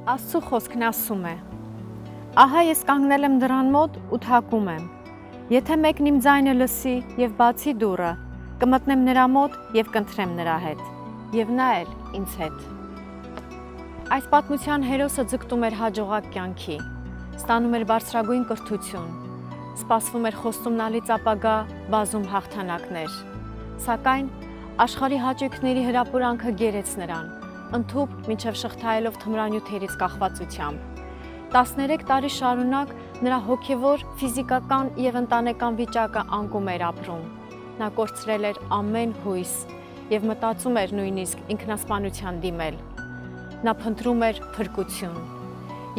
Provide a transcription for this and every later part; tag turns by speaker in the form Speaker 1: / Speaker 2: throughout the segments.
Speaker 1: Աստծո խոսքն ասում է. Ահա ես կանգնել եմ դռան մոտ ու թակում եմ։ Եթե մեկն իմ ձայնը լսի եւ բացի դուռը, կմտնեմ նրա մոտ եւ կընթրեմ նրա հետ, եւ նա էլ ինձ հետ։ Այս պատմության հերոսը ձգտում էր հաջողակ կյանքի, ստանում էր բարձրագույն կրթություն, սպասվում էր խոստումնալից ապագա, բազում հաղթանակներ, սակայն աշխարհի հաճույքների հրապուրանքը գերեց նրան, ընդհուպ մինչև շղթայելով թմրանյութերից կախվածությամբ։ 13 տարի շարունակ նրա հոգևոր, ֆիզիկական եւ ընտանեկան վիճակը անկում էր ապրում։ Նա կորցրել էր ամեն հույս եւ մտածում էր նույնիսկ ինքնասպանության դիմել։ Նա փնտրում էր փրկություն։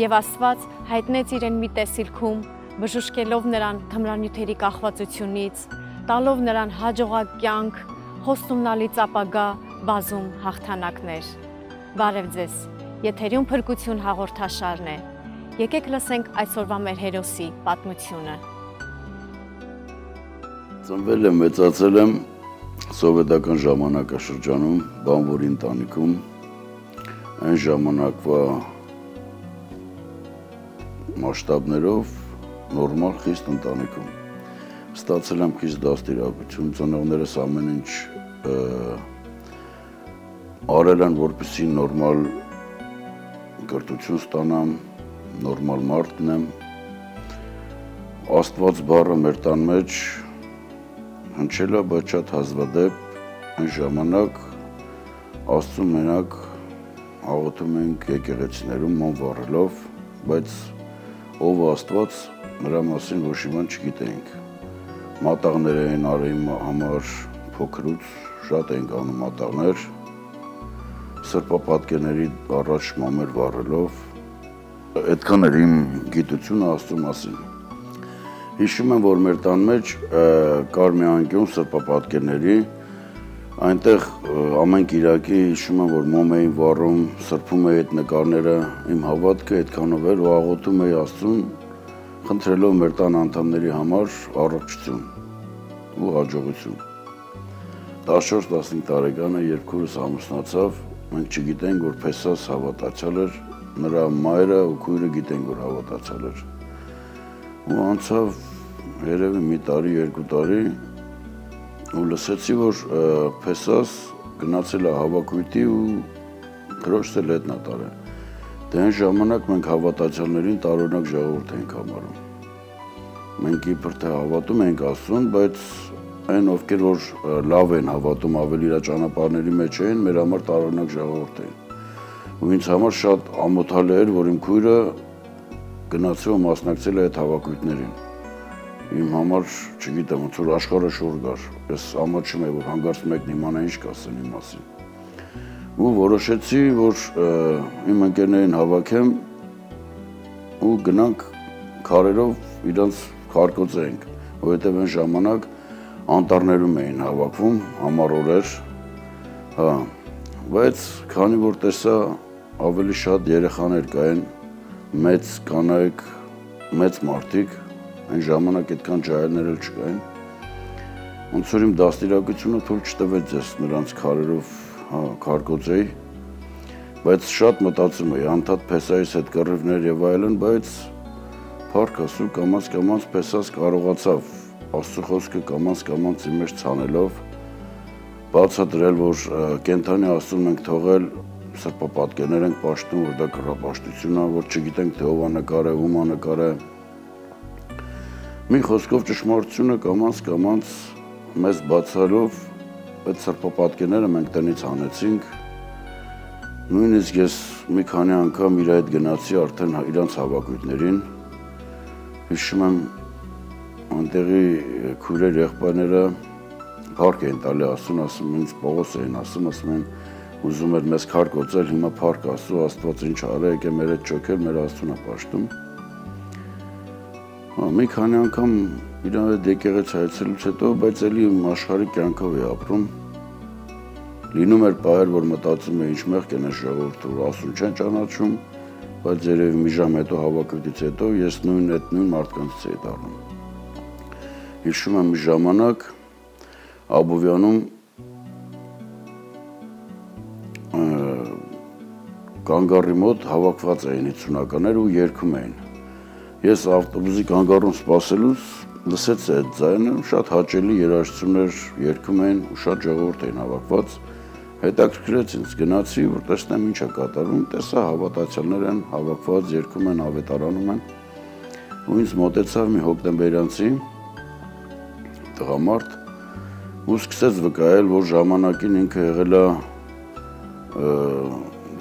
Speaker 1: Եվ Աստված հայտնեց իրեն մի տեսիլքում, բժշկելով նրան թմրանյութերի կախվածությունից, տալով նրան հաջողակ կյանք, խոստումնալից ապագա, բազում հաղթանակներ։ Բարև ձեզ, եթերում փրկություն հաղորդաշարն է։ Եկեք լսենք այսօրվա մեր հերոսի պատմությունը։
Speaker 2: Ծնվել եմ, մեծացել եմ սովետական ժամանակաշրջանում, բանվորի ընտանիքում, այն ժամանակվա մասշտաբներով նորմալ խիստ ընտանիքում։ Ստացել եմ խիստ դաստիարակություն, ծնողներս ամեն ինչ արել են, որպեսզի նորմալ կրթություն ստանամ, նորմալ մարդ լինեմ։ Աստված բառը մեր տան մեջ հնչել է, բայց շատ հազվադեպ, այն ժամանակ Աստծուն մենակ աղոթում ենք եկեղեցիներում ման վառելով, բայց ով Աստված, նրա մասին ոչ մի բան չգիտեինք։ Մատաղներ էին արեի համար փոքրուց, շատ էինք անում մատաղներ, սրբապատկերների առաջ մամեր վառելով, այդքան էր իմ գիտությունը Աստծո մասին։ Հիշում եմ, որ մեր տան մեջ կար մի անկյուն սրբապատկերների, այնտեղ ամեն կիրակի հիշում եմ, որ մոմ էին վառում, սրբում էի այդ նկարները, իմ հավատքը այդքանով էր ու աղոթում էի Աստծուն, խնդրելով մեր տան անդամների համար առողջություն ու հաջողություն։ 14-15 տարեկանը, երբ քուրս ամուսնացավ, մենք չգիտենք, որ Փեսաս հավատացյալ էր, նրա մայրը ու քույրը գիտեն, որ հավատացյալ էր։ Ու անցավ երևի մի տարի, երկու տարի, ու լսեցի, որ Փեսաս գնացել է հավաքույթի ու քրոջս էլ հետն է տարել։ Դե այն ժամանակ մենք հավատացյալներին տարօրինակ ժողովուրդ ենք համարում։ Մենք իբր թե հավատում ենք Աստծուն, բայց այն ովքեր որ լավ են հավատում, ավելի իր ճանապարհների մեջ էին, մեր համար տարօրինակ ժողովուրդ էին։ Ու ինձ համար շատ ամոթալի էր, որ իմ քույրը գնացել ու մասնակցել է այդ հավաքույթներին։ Իմ համար, չգիտեմ, ոնց որ աշխարհը շուռ գար։ Ես ամաչում եմ, որ հանկարծ մեկն իմանա ինչ կասեն իմ մասին։ Ու որոշեցի, որ իմ ընկերներին հավաքեմ ու գնանք քարերով իրանց քարկոծենք, որովհետև այն ժամանակ անտառներում էին հավաքվում, ամառ օրեր, հա, բայց քանի որ տեսա ավելի շատ երեխաներ կային, մեծ կանայք, մեծ մարդիկ, այն ժամանակ այդքան ջահելներ էլ չկային, ոնց որ իմ դաստիարակությունը թույլ չտվեց ես նրանց քարերով քարկոծեի, բայց շատ մտածում էի, անդադ Փեսայից հետ կռիվներ եւ այլն, բայց փառք Աստծո կամաց Փեսաս կարողացավ Աստծո խոսքը կամաց իմ մեջ ցանելով բացատրել, որ կենթանի Աստծուն ենք թողել սրբապատկերներ ենք պաշտում, որ դա կռապաշտություն է, որ չգիտենք թե ով է նկարել, ում է նկարել։ Մի խոսքով ճշմարտությունը կամաց մեզ բացալով այդ սրբապատկերները մենք տնից հանեցինք։ Նույնիսկ ես մի քանի անգամ իր հետ գնացի արդեն իրանց հավաքույթներին։ Հիշում եմ այնտեղի քույրեր եղբայրները փառք էին տալի Աստծուն, ասում ինձ Պողոս էին ասում են ուզում էր մեզ քարկոծել, հիմա փառք Աստծո, Աստված ինչ արել, եկե մեր հետ ճոքել, մեր Աստծուն է պաշտում։ Մի քանի անգամ իրան հետ եկեղեցի այցելուց հետո, բայց էլի աշխարհի կյանքով էի ապրում։ Լինում էր պահեր, որ մտածում էի ինչ մեղք են այս ժողովուրդը, որ Աստծուն չեն ճանաչում, բայց երևի մի ժամ հետո հավաքույթից հետո ես նույն մարդկանցից էի դառնում։ Հիշում եմ մի ժամանակ Աբովյանում կանգառի մոտ հավաքված էին 50-ականներ ու երգում էին։ Ես ավտոբուսի կանգառում սպասելուց լսեցի այդ ձայնը, շատ հաճելի երաժշտություններ երգում էին ու շատ ժողովուրդ էին հավաքված։ Հետաքրքրեց ինձ, գնացի, որ տեսնեմ ինչ է կատարում, տեսա հավատացյալներ են հավաքված, երգում են, ավետարանում են։ Ու ինձ մոտեցավ մի հոկտեմբերյանցի տղամարդ ու սկսեց վկայել, որ ժամանակին ինքը եղել է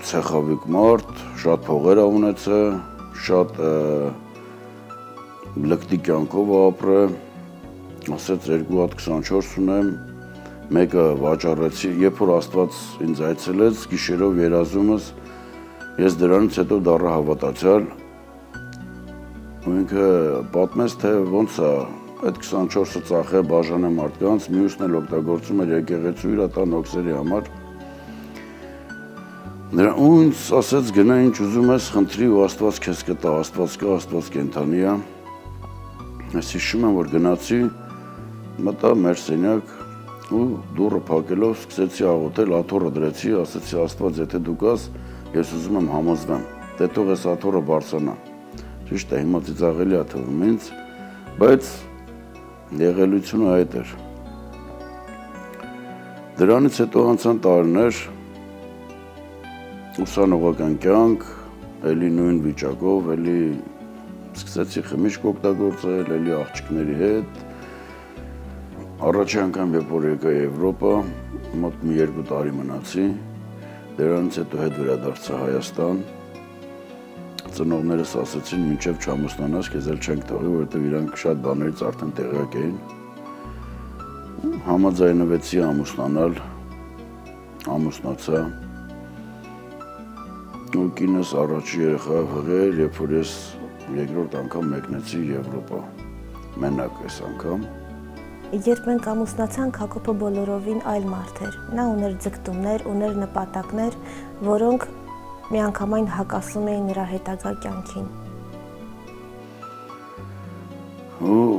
Speaker 2: ցեխավիկ մարդ, շատ փողեր ունեցել, շատ լկտի կյանքով ապրել, ասեց 2 հատ 24 ունեմ, մեկը վաճառեցի, երբ որ Աստված ինձ այցելեց, գիշերով երազումս, ես դրանից հետո դառա հավատացյալ, ու ինքը պատմեց, թե ոնց է այդ 24-ը ծախե բաժանե մարդկանց, մյուսն էլ օգտագործում էր եկեղեցու իր տան օքսերի համար։ Ու ինձ ասեց գնա ինչ ուզում ես, խնդրի ու Աստված քեզ կտա, Աստված կա, Աստված կենդանի է։ Ես հիշում եմ, որ գնացի, մտա մեր սենյակ ու դուռը փակելով սկսեցի աղոթել, աթոռը դրեցի, ասեցի Աստված, եթե դու կաս, ես ուզում եմ համոզվեմ, դե թող ես աթոռը բարձրանա։ Ճիշտ է, հիմա ծիծաղելի է թվում ինձ, բայց եղելությունը այդ էր։ Դրանից հետո անցան տարիներ, ուսանողական կյանք, էլի նույն վիճակով, էլի սկսեցի խմիչք օգտագործել, էլի աղջիկների հետ։ Առաջի անգամ երբ որ եկա Եվրոպա, մոտ մի 2 տարի մնացի, դրանից հետո հետ վերադարձա Հայաստան։ Ծնողներս ասացին, մինչև չամուսնանաս, քեզ էլ չենք թողի, որովհետև իրանք շատ բաներից արդեն տեղյակ էին։ Համաձայնվեցի ամուսնանալ, ամուսնացա։ Ու կինս առաջի երեխա հղեր, երբ որ ես երկրորդ անգամ մեկնեցի Եվրոպա, մենակ այս անգամ։
Speaker 3: Երբ մենք ամուսնացանք, Հակոբը բոլորովին այլ մարդ էր։ Նա ուներ ձգտումներ, ուներ նպատակներ, որոնք միանգամայն հակասում էին նրա հետագա կյանքին։
Speaker 2: Ու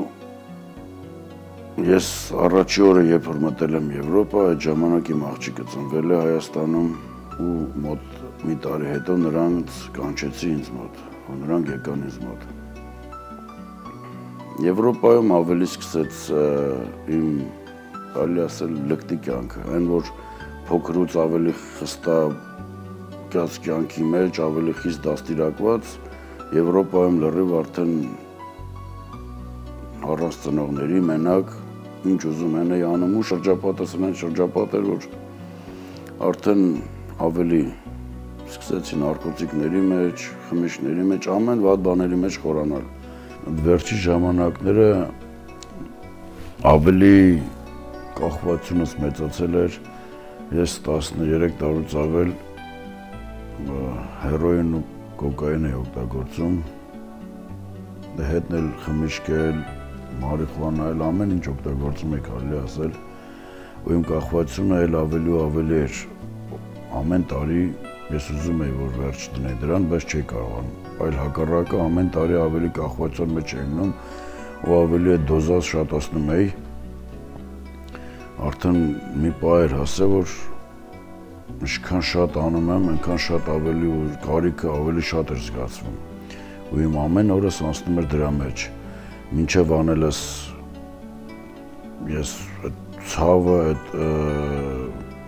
Speaker 2: ես առաջի օրը, երբ որ մտել եմ Եվրոպա, այդ ժամանակ իմ աղջիկը ծնվել է Հայաստանում ու մոտ մի տարի հետո նրանց կանչեցի ինձ մոտ, ու նրանք եկան ինձ մոտ։ Եվրոպայում ավելի սկսեց իմ կարելի ասել լկտի կյանքը, այն որ փոքրուց ավելի խստակյաց կյանքի մեջ, ավելի խիստ դաստիարակված, Եվրոպայում լրիվ արդեն առանց ծնողների մենակ ինչ ուզում են էի անում ու շրջապատս են շրջապատ էր, որ արդեն ավելի սկսեցին նարկոտիկների մեջ, խմիչքների մեջ, ամեն վատ բաների մեջ խորանալ։ Վերջի ժամանակները ավելի կախվածությունս մեծացել էր, ես 13 տարուց ավել հերոին ու կոկային էի օգտագործում, հետն էլ խմիչք էլ, մարիխուանա էլ, ամեն ինչ օգտագործում եք կարելի ասել, ու իմ կախվածությունը էլ ավելի ու ավելի էր, ամեն տարի ես ուզում էի, որ վերջ դնեի դրան, բայց չէի կարողանում, այլ հակառակը ամեն տարի ավելի կախվածության մեջ էի մնում ու ավելի այդ դոզաս շատացնում էի, արդեն մի պահ էր հասել, որ ինչքան շատ անում եմ, այնքան շատ ավելի ու կարիքը ավելի շատ էր զգացվում ու իմ ամեն օրս անցնում էր դրա մեջ, մինչև անելս ես այդ ցավը, այդ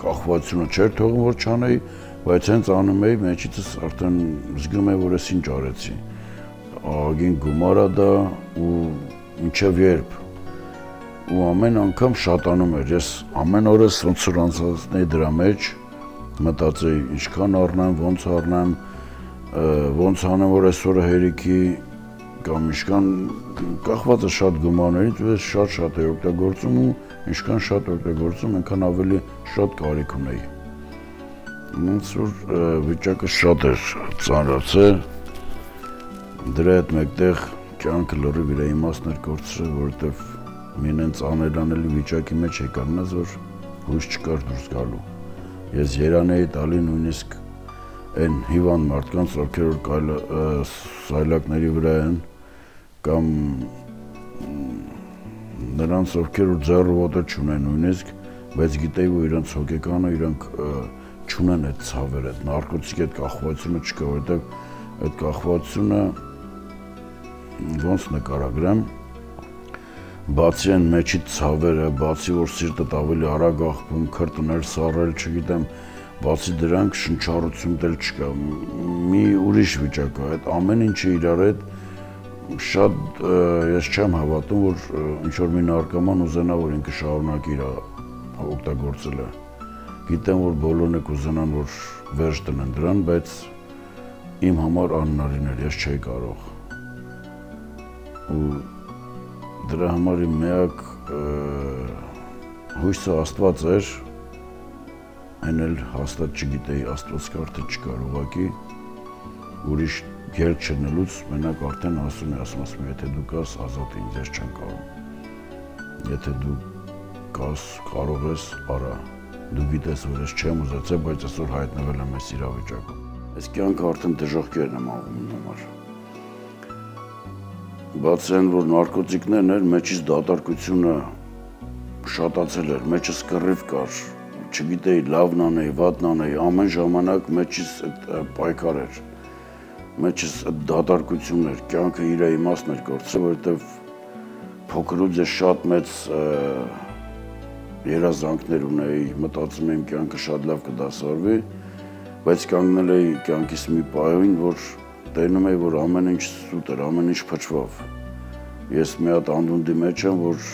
Speaker 2: կախվածությունը չէր թողում, որ չանեի, բայց հենց անում էի, մեջիցս արդեն զգում եմ, որ ես ինչ արեցի, ագին գումար է դա ու մինչև երբ ու ամեն անգամ շատանում էր, ես ամեն օրս ոնց որ անցածնեի դրա մեջ, մտածեի ինչքան առնեմ, ոնց անեմ, որ այսօրը հերիքի կամ ինչքան կախված է շատ գումարներից ու ես շատ էի օգտագործում ու ինչքան շատ օգտագործում, այնքան ավելի շատ կարիք ունեի։ Ոնց որ վիճակը շատ էր ծանրացել, դրա հետ մեկտեղ կյանքը լրիվ իր իմաստն էր կորցրել, որովհետև մի նենց անելանելի վիճակի մեջ եկաննաց, որ հույս չկար դուրս գալու։ Ես երան էի տալի նույնիսկ այն հիվանդ մարդկանց, ովքեր որ սայլակների վրա են, կամ նրանց, ովքեր որ ձեռը ոտը չունեն նույնիսկ, բայց գիտեի, որ իրանց հոգեկանը իրանք չունեն այդ ցավերը, այդ նարկոտիկի այդ կախվածությունը չկա, որովհետև այդ կախվածությունը ոնց նկարագրեմ, բացի այն մեջից ցավերը, բացի որ սիրտդ ավելի արագ աղբում, քրտներ սառել, չգիտեմ, բացի դրանք շնչառություն դել չկա, մի ուրիշ վիճակ է, այդ ամեն ինչը իրար հետ շատ ես չեմ հավատում, որ ինչ-որ մի նարկոման ուզենա, որ ինքը շարունակի իր օգտագործելը։ Գիտեմ, որ բոլորն եք ուզենան, որ վերջ տնեն դրան, բայց իմ համար անհնարին էր, ես չէի կարող։ Ու դրա համար իմ միակ հույսը Աստված էր, այն էլ հաստատ չգիտեի, Աստված կարդը չկար, ուղղակի ուրիշ գերկ չնելուց մենակ արդեն ասում եմ, եթե դու կաս, ազատ ինձ, ես չեմ կարող։ Եթե դու կաս, կարող ես, արա, դու գիտես, որ ես չեմ ուզեցել, բայց այսօր հայտնվել եմ այս իրավիճակում։ Այս կյանքը արդեն դժոխքերն եմ աղում իմ համար։ Բացի այն, որ նարկոտիկներն էր, մեջից դատարկությունը շատացել էր, մեջս կռիվ կար, չգիտեի, լավն անեի, վատն անեի, ամեն ժամանակ մեջից պայքար էր, մեջից դատարկություն էր, կյանքը իր իմաստն էր գործել, որովհետև փոքրուց ես շատ մեծ երազանքներ ունեի, մտածում եմ կյանքը շատ լավ կդասարվի, բայց կանգնել էի կյանքիս մի պահին, որ տենում էի, որ ամեն ինչ սուտ էր, ամեն ինչ փչվավ։ Ես մի հատ անդունդի մեջ եմ, որ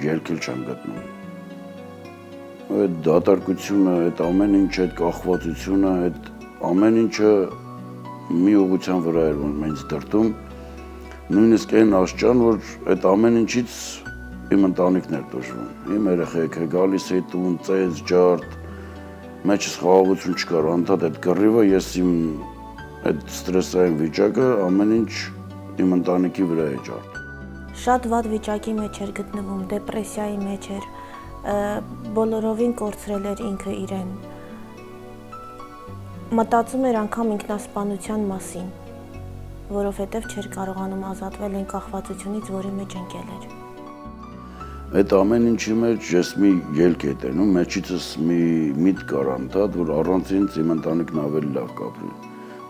Speaker 2: երկել չեմ գտնում։ Այդ դատարկությունը, այդ ամեն ինչ, այդ կախվածությունը, այդ ամեն ինչը մի ուղղության վրա էր, որ ինձ դրտում, նույնիսկ այն աշճան, որ այդ ամեն ինչից իմ ընտանիքն էր դժվում։ Իմ երեխեքը գալիս էի տուն, ծեզ, ջարդ, մեջս խաղաղություն չկար, անդադ այդ կռիվը, ես իմ այդ ստրեսային վիճակը ամեն ինչ իմ ընտանիքի վրա է ջարդ։
Speaker 3: Շատ վատ վիճակի մեջ էր գտնվում, դեպրեսիայի մեջ էր, բոլորովին կորցրել էր ինքը իրեն։ Մտածում էր անգամ ինքնասպանության մասին, որովհետև չէր կարողանում ազատվել այն կախվածությունից, որի մեջ ընկել էր։
Speaker 2: Այդ ամեն ինչի մեջ ես մի ելք էի տենում, մեջիցս մի միտք կար անդադ, որ առանց ինձ իմ ընտանիքն ավելի լավ կապրի,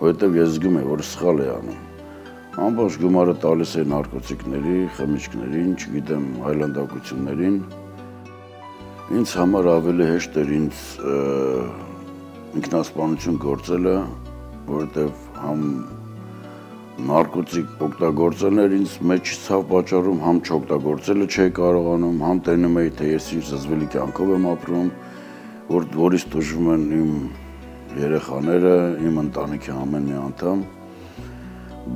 Speaker 2: որովհետև ես զգում եմ, որ սխալ է անում։ Ամբողջ գումարը տալիս էի նարկոտիկների, խմիչքներին, չգիտեմ, այլանդակություններին։ Ինձ համար ավելի հեշտ էր ինձ ինքնասպանություն գործելը, որովհետև համ նարկոտիկ օգտագործելն էր ինձ մեջ ցավ պատճառում, համ չօգտագործելը չէի կարողանում, համ տենում էի, թե ես ինչ զզվելի կյանքով եմ ապրում, որից տուժվում են իմ երեխաները, իմ ընտանիքի ամեն մի անդամ,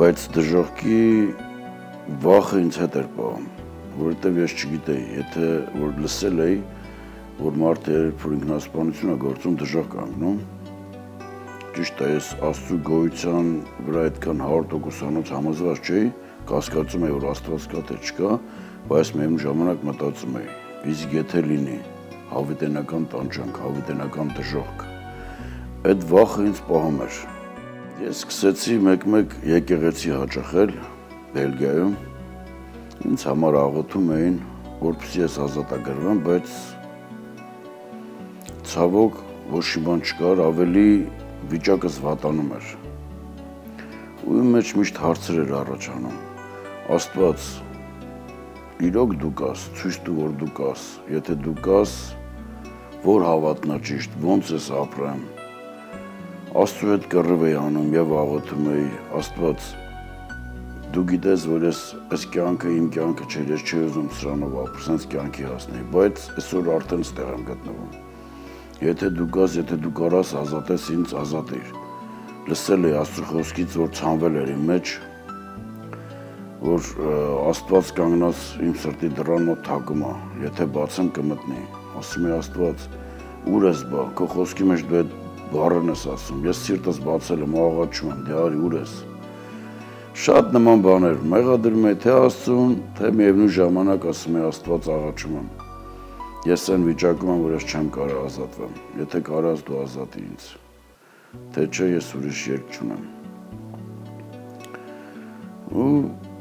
Speaker 2: բայց դժոխքի վախը ինձ հետ էր պահում, որովհետև ես չգիտեի, եթե որ լսել էի, որ մարդը երբ որ ինքնասպանություն է գործում, դժոխք կանգնում, ճիշտ է, ես Աստծու գոյության վրա այդքան 100%-անոց համոզված չէի, կասկածում էի, որ Աստված կա թե չկա, բայց միևնույն ժամանակ մտածում էի, իսկ եթե լինի հավիտենական տանջանք, հավիտենական դժոխք, այդ վախը ինձ պահում էր։ Ես սկսեցի մեկ-մեկ եկեղեցի հաճախել Բելգիայում, ինձ համար աղոթում էին, որպեսզի ես ազատագրվեմ, բայց ցավոք ոչ մի բան չկար, ավելի վիճակս վատանում էր։ Ու իմ մեջ միշտ հարցեր էր առաջանում։ Աստված, իրոք դու կաս, ցույց տու, որ դու կաս, եթե դու կաս, որ հավատն է ճիշտ, ոնց ես ապրեմ։ Աստծու հետ կռիվ էի անում եւ աղոթում էի, Աստված, դու գիտես, որ այս կյանքը իմ կյանքը չէ, ես չի ուզում սրանով ապրել, sense կյանքի հասնեի, բայց այսօր արդեն ստեղ եմ գտնվում։ Եթե դու կաս, եթե դու կարաս ազատես ինձ, ազատիր։ Լսել էի Աստծու խոսքից, որ ցանվել էր իմ մեջ, որ Աստված կանգնած իմ սրտի դռան մոտ թակում է, եթե բացեմ կմտնի։ Ասում էի Աստված, ուր ես բա, քո խոսքի մեջ դու այդ բառերն ես ասում, ես սիրտս բացել եմ, աղաչում եմ, դե արի, ուր ես։ Շատ նման բաներ, մեղադրում էի թե Աստծուն, թե միևնույն ժամանակ ասում էի Աստված աղաչում եմ։ Ես այն վիճակում եմ, որ ես չեմ կարող ազատվեմ, եթե կարաս դու ազատի ինձ, թե չէ ես ուրիշ երկ չունեմ։ Ու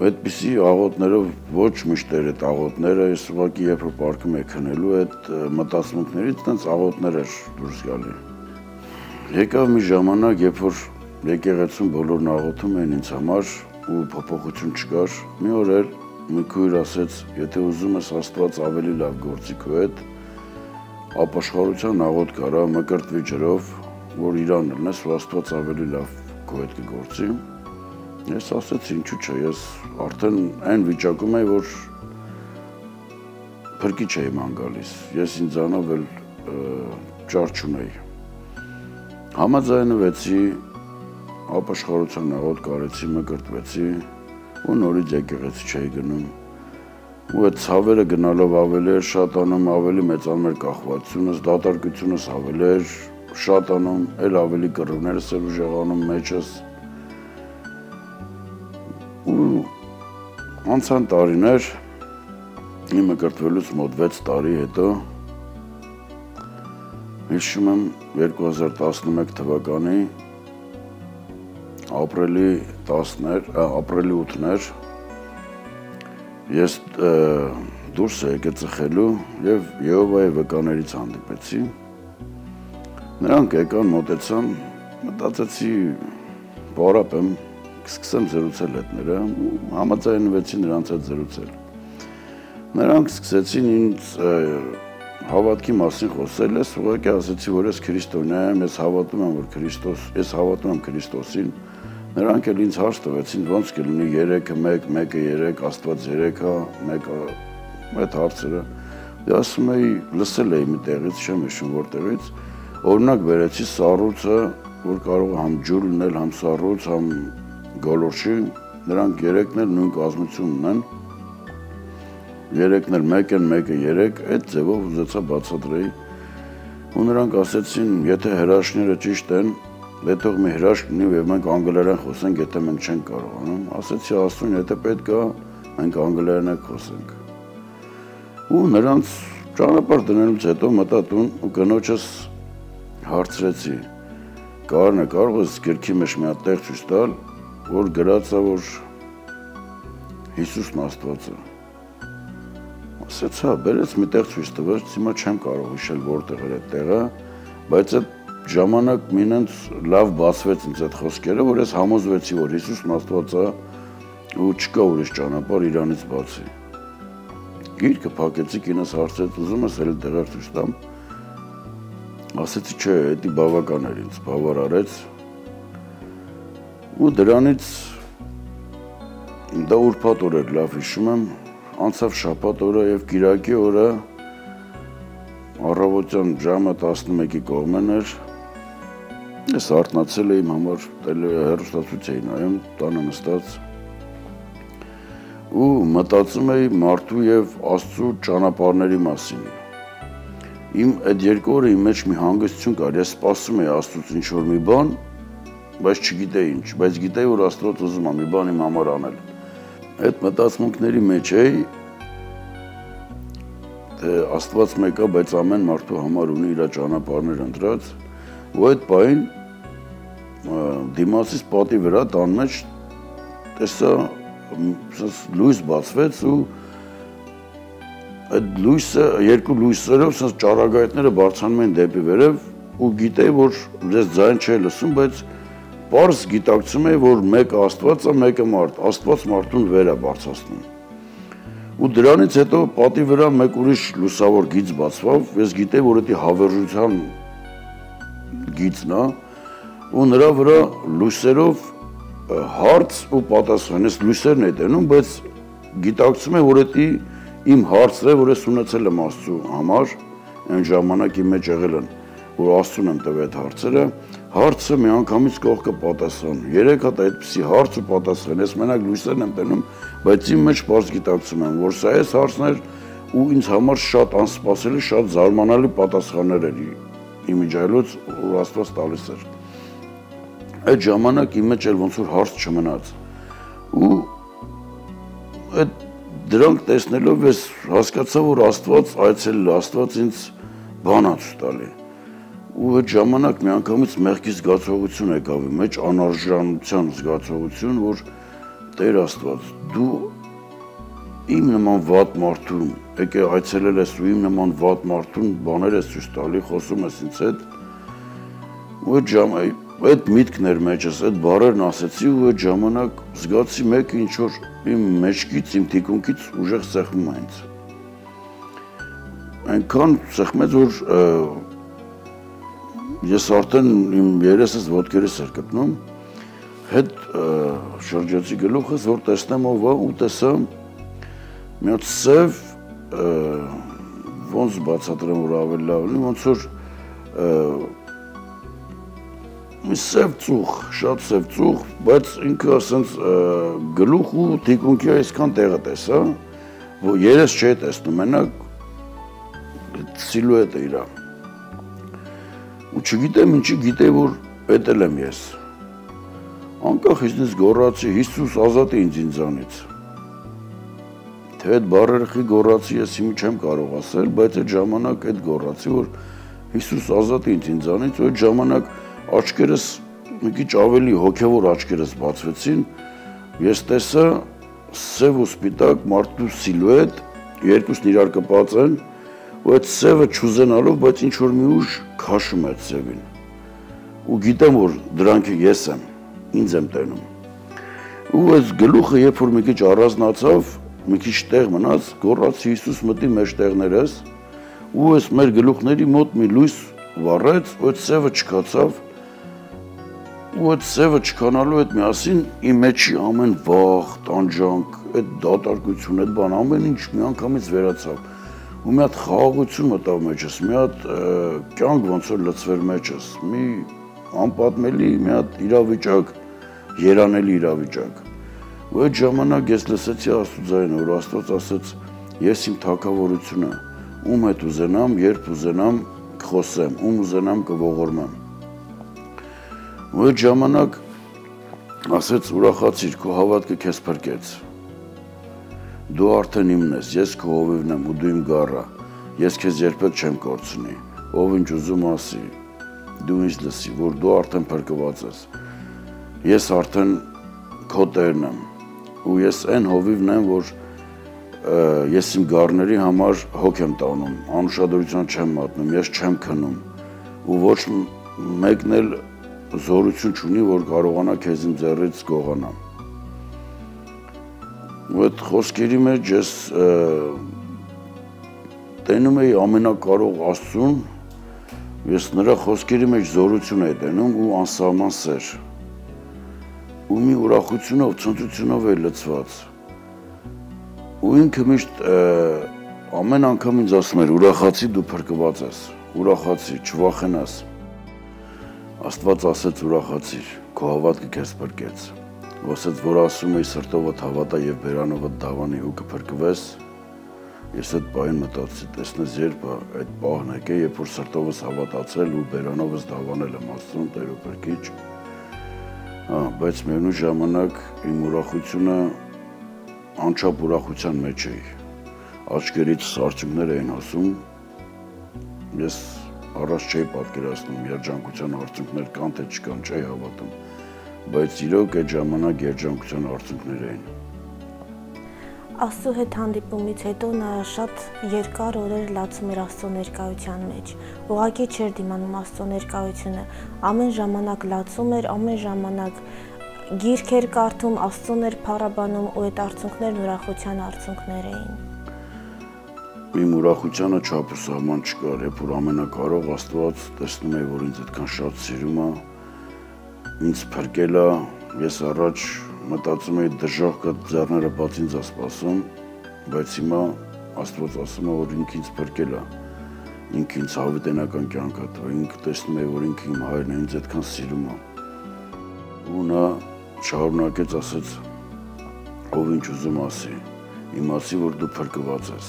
Speaker 2: այդպիսի աղոթներով ոչ միշտ էր այդ աղոթները, ես ուղղակի երբ որ պարկում էի քնելու այդ մտածմունքներից, տենց աղոթներ էր դուրս գալի։ Եկավ մի ժամանակ, երբ որ եկեղեցում բոլորն աղոթում էին ինձ համար ու փոփոխություն չկար, մի օր էլ մի քույր ասեց, եթե ուզում ես Աստված ավելի լավ գործի քո հետ, ապաշխարության աղոթ կարա մկրտվի ջրով, որ իրան լնես ու Աստված ավելի լավ քո հետ կգործի։ Ես ասեցի, ինչու՞ չէ, ես արդեն այն վիճակում էի, որ փրկիչ էի ման գալիս, ես ինձանով էլ ճար չունեի։ Համաձայնվեցի, ապաշխարության աղոթ կարեցի, մկրտվեցի ու նորից եկեղեցի չէի գնում։ Ու այդ ցավերը գնալով ավելի էր շատանում, ավելի մեծանում էր կախվածությունս, դատարկությունս ավելի էր շատանում, էլ ավելի կռիվներս էր ուժեղանում մեջս։ Ու անցան տարիներ, իմ մկրտվելուց մոտ 6 տարի հետո հիշում եմ 2011 թվականի ապրիլի 8-ներ ես դուրս եկա ծխելու եւ Եհովայի վկաներից հանդիպեցի։ Նրանք եկան, մոտեցան, մտածեցի բարապ եմ, սկսեմ զրուցել հետները, համաձայնվեցի նրանց հետ զրուցել։ Նրանք սկսեցին ինձ հավատքի մասին խոսել, ես ուղղակի ասեցի, որ ես քրիստոնյա եմ, ես հավատում եմ Քրիստոսին։ Նրանք էլ ինձ հարց տվեցին, ոնց կլինի 3-ը 1, 1-ը 3, Աստված 3-ա, 1-ը այդ հարցերը։ Ես ասում էի, լսել էի մի տեղից, չեմ հիշում որտեղից, օրինակ բերեցի սառույցը, որ կարող է համ ջուր լինել, համ սառույց, համ գոլորշի, նրանք 3-ն էլ նույն կազմություն ունեն։ 3-ն էլ 1 են, 1-ը 3, այդ ձևով ուզեցա բացատրեի։ Ու նրանք ասեցին, եթե հրաշքները ճիշտ են, դե թող մի հրաշք լինի եւ մենք անգլերեն խոսենք, եթե մենք չենք կարողանում։ Ասեցի Աստծուն, եթե պետք է, մենք անգլերեն խոսենք։ Ու նրանց ճանապարհ դնելուց հետո մտա տուն ու կնոջս հարցրեցի. Կարն է կարող ես գրքի մեջ մի հատ տեղ ցույց տալ, որ գրած է, որ Հիսուսն Աստված է։ Ասեց, հա, բերեց մի տեղ ցույց տվեց, հիմա չեմ կարող հիշել որտեղ էր այդ տեղը, բայց այդ ժամանակ մինենց լավ բացվեց ինձ այդ խոսքերը, որ ես համոզվեցի, որ Հիսուսն Աստված է ու չկա ուրիշ ճանապարհ իրանից բացի։ Գիրքը փակեցի, կինս հարցրեց, ուզում ես էլ տեղեր ցույց տամ։ Ասեցի, չէ, դա բավական էր ինձ, բավարարեց։ Ու դրանից դա ուրբաթ օր էր, լավ հիշում եմ, անցավ շաբաթ օրը եւ կիրակի օրը առավոտյան ժամը 11-ի կողմն էր։ Ես արթնացել էի իմ համար հեռուստացույց էի նայում, տանը նստած։ Ու մտածում էի մարդու եւ Աստծո ճանապարհների մասին։ Իմ այդ 2 օրը իմ մեջ մի հանգստություն կար, ես սպասում էի Աստծուց ինչ-որ մի բան, բայց չգիտեի ինչ, բայց գիտեի, որ Աստված ուզում է մի բան իմ համար անել։ Այդ մտածմունքների մեջ էի, թե Աստված մեկ է, բայց ամեն մարդու համար ունի իր ճանապարհներ ընտրած, ու այդ պահին դիմացից պատի վրա տան մեջ տեսա լույս բացվեց ու այդ լույսը, 2 լույսերով ճառագայթները բարձրանում են դեպի վերև ու գիտեի, որ ես ձայն չէի լսում, բայց պարզ գիտակցում էի, որ մեկը Աստված է, մեկը մարդ, Աստված մարդուն վեր է բարձրացնում։ Ու դրանից հետո պատի վրա մեկ ուրիշ լուսավոր գիծ բացվավ, ես գիտեի, որ դա հավերժության գիծն է, ու նրա վրա լույսերով հարց ու պատասխան, ես լույսերն էի տենում, բայց գիտակցում եմ, որ դա իմ հարցն է, որ ես ունեցել եմ Աստծու համար, այն ժամանակ իմ մեջ եղել են, որ Աստծուն եմ տվել այդ հարցերը, հարցը միանգամից կողքը պատասխան, 3 հատ այդպիսի հարց ու պատասխան, ես մենակ լույսերն եմ տենում, բայց իմ մեջ պարզ գիտակցում եմ, որ սա այս հարցն էր ու ինձ համար շատ անսպասելի, շատ զարմանալի պատասխաններ էր իմիջայլոց, որ Աստված տալիս էր։ Այդ ժամանակ իմ մեջ էլ ոնց որ հարց չմնաց։ Ու այդ դրանք տեսնելով ես հասկացա, որ Աստված այցելել է, Աստված ինձ բան է ցույց տալի։ Ու այդ ժամանակ միանգամից մեղքի զգացողություն եկավ իմ մեջ, անարժանության զգացողություն, որ Տեր Աստված, դու իմ նման վատ մարդուն, եկե այցելել ես ու իմ նման վատ մարդուն բաներ ես ցույց տալի, խոսում ես ինձ հետ։ ու այդ միտքն էր մեջս, այդ բառերն ասեցի ու այդ ժամանակ զգացի մեկը ինչ որ իմ մեջքից, իմ թիկունքից ուժեղ սեղմում է ինձ։ Այնքան սեղմեց, որ ես արդեն իմ երեսս ոտքերս էր գտնում, հետ շրջեցի գլուխս, որ տեսնեմ ով է ու տեսա մի հատ սև, ոնց բացատրեմ, որ ավելի լավ լինի, ոնց որ մի սև ծուխ, շատ սև ծուխ, բայց ինքը ասենց գլուխ ու թիկունքի այսքան տեղը տեսա, որ երես չէի տեսնում, մենակ սիլուետը իրա։ Ու չգիտեմ ինչի գիտեի, որ պետել եմ ես։ Անկախ ինձնից գոռացի, Հիսուս ազատի ինձ ինձանից։ Թե այդ բառերը խի գոռացի, ես հիմա չեմ կարող ասել, բայց այդ ժամանակ այդ գոռացի, որ Հիսուս ազատի ինձ ինձանից, ու այդ ժամանակ աչքերս մի քիչ ավելի հոգևոր աչքերս բացվեցին, ես տեսա սև ու սպիտակ մարդու սիլուետ, երկուսն իրար կպած են, ու այդ սևը չուզենալով, բայց ինչ որ մի ուժ քաշում է այդ սևին։ Ու գիտեմ, որ դրանք ես եմ, ինձ եմ տենում։ Ու այս գլուխը երբ որ մի քիչ առանձնացավ, մի քիչ տեղ մնաց, գոռացի Հիսուս մտի մեր տեղներս, ու այս մեր գլուխների մոտ մի լույս վառեց, ու այդ սևը չքացավ, ու այդ սևը չկանալու հետ միասին իմ մեջի ամեն վախ, տանջանք, այդ դատարկություն, այդ բան ամեն ինչ միանգամից վերացավ։ Ու մի հատ խաղաղություն մտավ մեջս, մի հատ կյանք ոնց որ լցվեր մեջս, մի անպատմելի, մի հատ իրավիճակ, երանելի իրավիճակ։ Ու այդ ժամանակ ես լսեցի Աստծո ձայնը, որ Աստված ասեց. ես իմ թագավորությունը, ում հետ ուզենամ, երբ ուզենամ կխոսեմ, ում ուզենամ կողորմեմ։ Ու այդ ժամանակ ասեց ուրախացիր, քո հավատքը քեզ փրկեց։ Դու արդեն իմն ես, ես քո հովիվն եմ ու դու իմ գառը, ես քեզ երբեք չեմ կորցնի, ով ինչ ուզում ասի, դու ինձ լսի, որ դու արդեն փրկված ես։ Ես արդեն քո տերն եմ, ու ես այն հովիվն եմ, որ ես իմ գառների համար հոգ եմ տանում, անուշադրության չեմ մատնում, ես չեմ քնում, ու ոչ մեկն էլ զորություն չունի, որ կարողանա քեզ իմ ձեռից գողանամ։ Ու այդ խոսքերի մեջ ես տենում էի ամենակարող Աստծուն, ես նրա խոսքերի մեջ զորություն էի տենում ու անսահման սեր։ Ու մի ուրախությունով, ցնծությունով էի լցված։ Ու ինքը միշտ ամեն անգամ ինձ ասում էր, ուրախացի դու փրկված ես, ուրախացի, չվախենաս։ Աստված ասեց ուրախացիր, քո հավատքը քեզ փրկեց։ Ու ասեց, որ ասում էի սրտովդ հավատա եւ բերանովդ դավանի ու կփրկվես։ Ես այդ պահին մտածեցի, տեսնես երբ այդ պահն եկե, երբ որ սրտովս հավատացել ու բերանովս դավանել եմ Աստծուն, Տեր ու Փրկիչ։ Բայց միևնույն ժամանակ իմ ուրախությունը անչափ ուրախության մեջ էի։ Աչքերից սարճուկներ էին հոսում։ Ես առաջ չէի պատկերացնում երջանկության արդյունքներ կան թե չկան, չէի հավատում, բայց իրոք այդ ժամանակ երջանկության արդյունքներ էին։
Speaker 3: Աստծո հետ հանդիպումից հետո նա շատ երկար օրեր լացում էր Աստծո ներկայության մեջ։ Ուղղակի չէր դիմանում Աստծո ներկայությունը, ամեն ժամանակ լացում էր, ամեն ժամանակ գիրք էր կարդում, Աստծուն էր փառաբանում ու այդ արդյունքներն ուրախության արդյունքներ էին։
Speaker 2: Իմ ուրախությանը չափ ու սահման չկար, երբ որ ամենակարող Աստված տեսնում էի, որ ինձ այդքան շատ սիրում է, ինձ փրկել է, ես առաջ մտածում էի դժոխք ձեռները բաց ինձ է սպասում, բայց հիմա Աստված ասում է, որ ինքը ինձ փրկել է, ինքը ինձ հավիտենական կյանք է տվել, ինքը տեսնում է, որ ինքը իմ հայրն է, ինձ այդքան սիրում է։ Ու նա շարունակեց ասեց, ով ինչ ուզում ասի, իմացի, որ դու փրկված ես,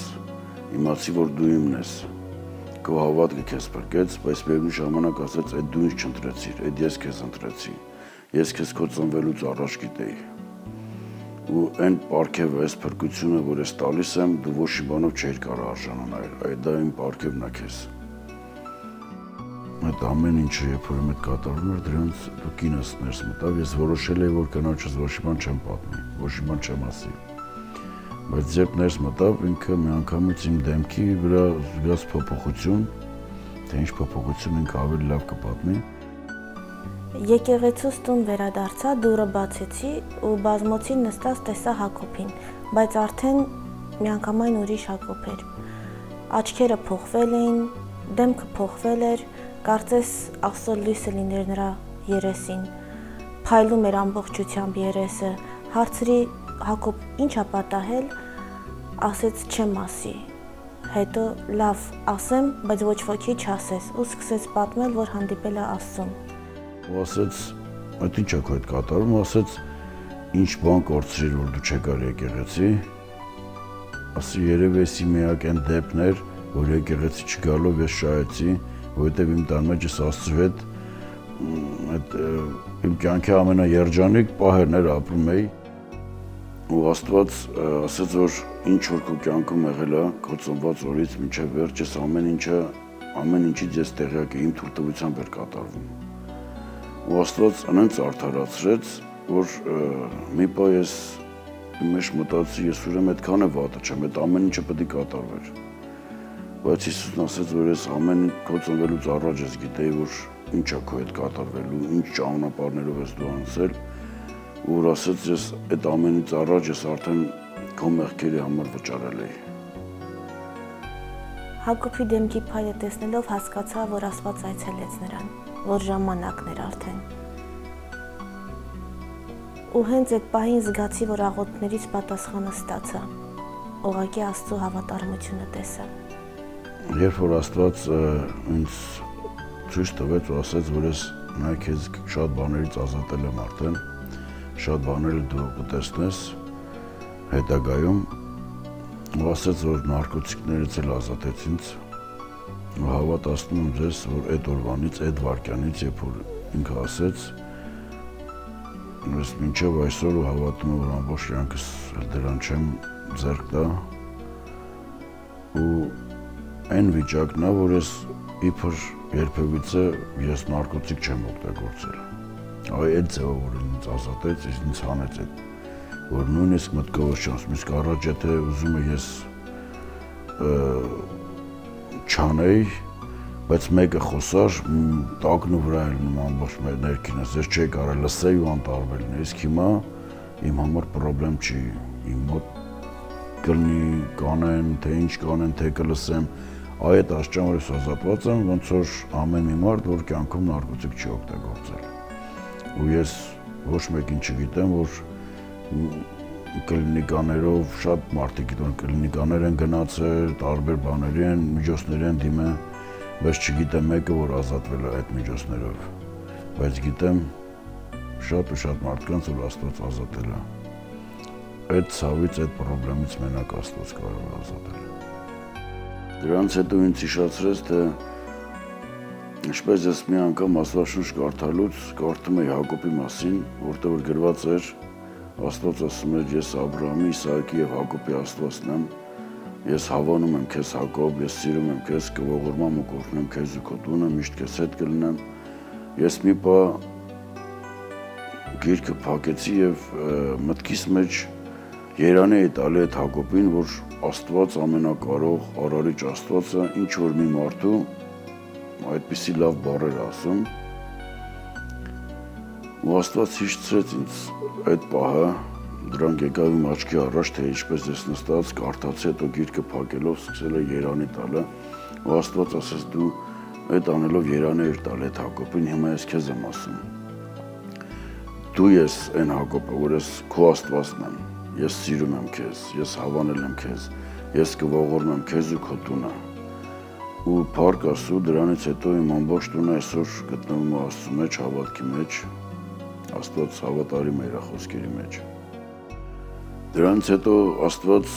Speaker 2: իմացի, որ դու իմն ես, քո հավատքը քեզ փրկեց, բայց միևնույն ժամանակ ասեց, այդ դու ինձ չընտրեցիր, այդ ես քեզ ընտրեցի, ես քեզ քո ծնվելուց առաջ գիտեի։ Ու այն պարգևը, այս փրկությունը, որ ես տալիս եմ, դու ոչ մի բանով չէիր կարող արժանանալ, այդ դա իմ պարգևն է քեզ։ Այդ ամեն ինչը երբ որ մեկ կատարվում էր, դրանց դու կինս ներս մտավ, ես որոշել էի, որ կնոջս ոչ մի բան չեմ պատմի, ոչ մի բան չեմ ասի։ Բայց երբ ներս մտավ, ինքը միանգամից իմ դեմքի վրա զգաց փոփոխություն, թե ինչ փոփոխություն ինքը ավելի լավ կպատմի։
Speaker 3: Եկեղեցուց տուն վերադարձա, դուռը բացեցի ու բազմոցին նստած տեսա Հակոբին, բայց արդեն միանգամայն ուրիշ Հակոբ էր։ Աչքերը փոխվել էին, դեմքը փոխվել էր, կարծես Աստծո լույսը լիներ նրա երեսին։ Փայլում էր ամբողջությամբ երեսը։ Հարցրի Հակոբ, ի՞նչ ա պատահել, ասեց չեմ ասի։ Հետո լավ, ասեմ, բայց ոչ ոքի չասես, ու սկսեց պատմել, որ հանդիպել է Աստծուն։
Speaker 2: Ու ասեց, այդ ի՞նչ է քո հետ կատարում, ասեց, ինչ բան կորցրիր, որ դու չեկար եկեղեցի, ասի երևի էսի միակ այն դեպքն էր, որ եկեղեցի չգալով ես շահեցի, որովհետև իմ տան մեջ ես Աստծո հետ այդ իմ կյանքի ամենաերջանիկ պահերն էր ապրում էի, ու Աստված ասեց, որ ինչ որ քո կյանքում եղել է, քո ծնված օրից մինչև վերջ, ես ամեն ինչից ես տեղյակ եմ, իմ թույլտվությամբ էր կատարվում։ Ու Աստված այնց արդարացրեց, որ մի պահ ես իմ մեջ մտածի, ես ուրեմն այդքան է վատը չեմ, այդ ամեն ինչը պետք է կատարվեր։ Բայց Հիսուսն ասեց, որ ես ամեն քո ծնվելուց առաջ ես գիտեի, որ ինչ է քո հետ կատարվելու, ինչ ճանապարհներով ես դու անցել, ու որ ասեց, ես այդ ամենից առաջ ես արդեն քո մեղքերի համար վճարել էի։
Speaker 3: Հակոբի դեմքի փայլը տեսնելով հասկացա, որ Աստված այցելեց նրան, որ ժամանակն էր արդեն։ Ու հենց այդ պահին զգացի, որ աղոթքներից պատասխանը ստացա։ Ուղղակի Աստծո հավատարմությունը տեսա։
Speaker 2: Երբ որ Աստված ինձ ցույց տվեց ու ասեց, որ ես նա քեզ շատ բաներից ազատել եմ արդեն, շատ բաները դու կտեսնես հետագայում, ու ասեց, որ նարկոտիկներից էլ ազատեց ինձ, ու հավատացնում եմ ձեզ, որ այդ օրվանից, այդ վայրկյանից, երբ որ ինքը ասեց, ես մինչև այսօր ու հավատում եմ, որ ամբողջ կյանքս դրան չեմ ձեռք տա, ու այն վիճակն է, որ ես իբր երբևիցե ես նարկոտիկ չեմ օգտագործել։ Այդ ձևով, որ ինձ ազատեց, ինձ հանեց այդ, որ նույնիսկ մտքովս չանցում, իսկ առաջ եթե ուզում եմ ես չանեի, բայց մեկը խոսար, տակնու վրա էր լինում ամբողջ մեր ներքինս, ես չէի կարող լսեի ու անտարբեր լինեի, իսկ հիմա իմ համար պրոբլեմ չի, իմ մոտ կլինի կանեն, թե ինչ կանեն, թե կլսեմ, այդ աստիճան, որ ես ազատված եմ, ոնց որ ամեն մի մարդ, որ կյանքում նարկոտիկ չի օգտագործել։ Ու ես ոչ մեկին չգիտեմ, որ կլինիկաներով շատ մարդիկ գիտեն, կլինիկաներ են գնացել, տարբեր բաների են, միջոցների են դիմել, բայց չգիտեմ մեկը, որ ազատվել է այդ միջոցներով, բայց գիտեմ շատ ու շատ մարդկանց, որ Աստված ազատել է։ Այդ ցավից, այդ պրոբլեմից մենակ Աստված կարող է ազատել։ Դրանից հետո ինձ հիշեցրեց, թե ինչպես ես մի անգամ Աստվածաշունչ կարդալուց կարդում էի Հակոբի մասին, որտեղ որ գրված էր, Աստված ասում էր, ես Աբրահամի, Իսահակի եւ Հակոբի Աստվածն եմ, ես հավանում եմ քեզ Հակոբ, ես սիրում եմ քեզ, կողորմամ ու կօրհնեմ քեզ ու քո տունը, միշտ քեզ հետ կլինեմ։ Ես մի պահ գիրքը փակեցի եւ մտքիս մեջ երանի էի տալի այդ Հակոբին, որ Աստված ամենակարող, արարիչ Աստվածը ինչ որ մի մարդու այդպիսի լավ բառեր ասում, ու Աստված հիշեցրեց ինձ այդ պահը, դրանք եկավ իմ աչքի առաջ, թե ինչպես ես նստած կարդացի, հետո գիրքը փակելով սկսել է երանի տալը, ու Աստված ասեց դու այդ անելով երանի էր տալ այդ Հակոբին, հիմա ես քեզ եմ ասում։ Դու ես այն Հակոբը, որ ես քո Աստվածն եմ, ես սիրում եմ քեզ, ես հավանել եմ քեզ, ես կողորմեմ քեզ ու քո տունը։ Ու փառք Աստծո, դրանից հետո իմ ամբողջ տունը այսօր գտնվում է Աստծո մեջ, հավատքի մեջ, Աստված հավատարիմ է իր խոսքերի մեջ։ Դրանից հետո Աստված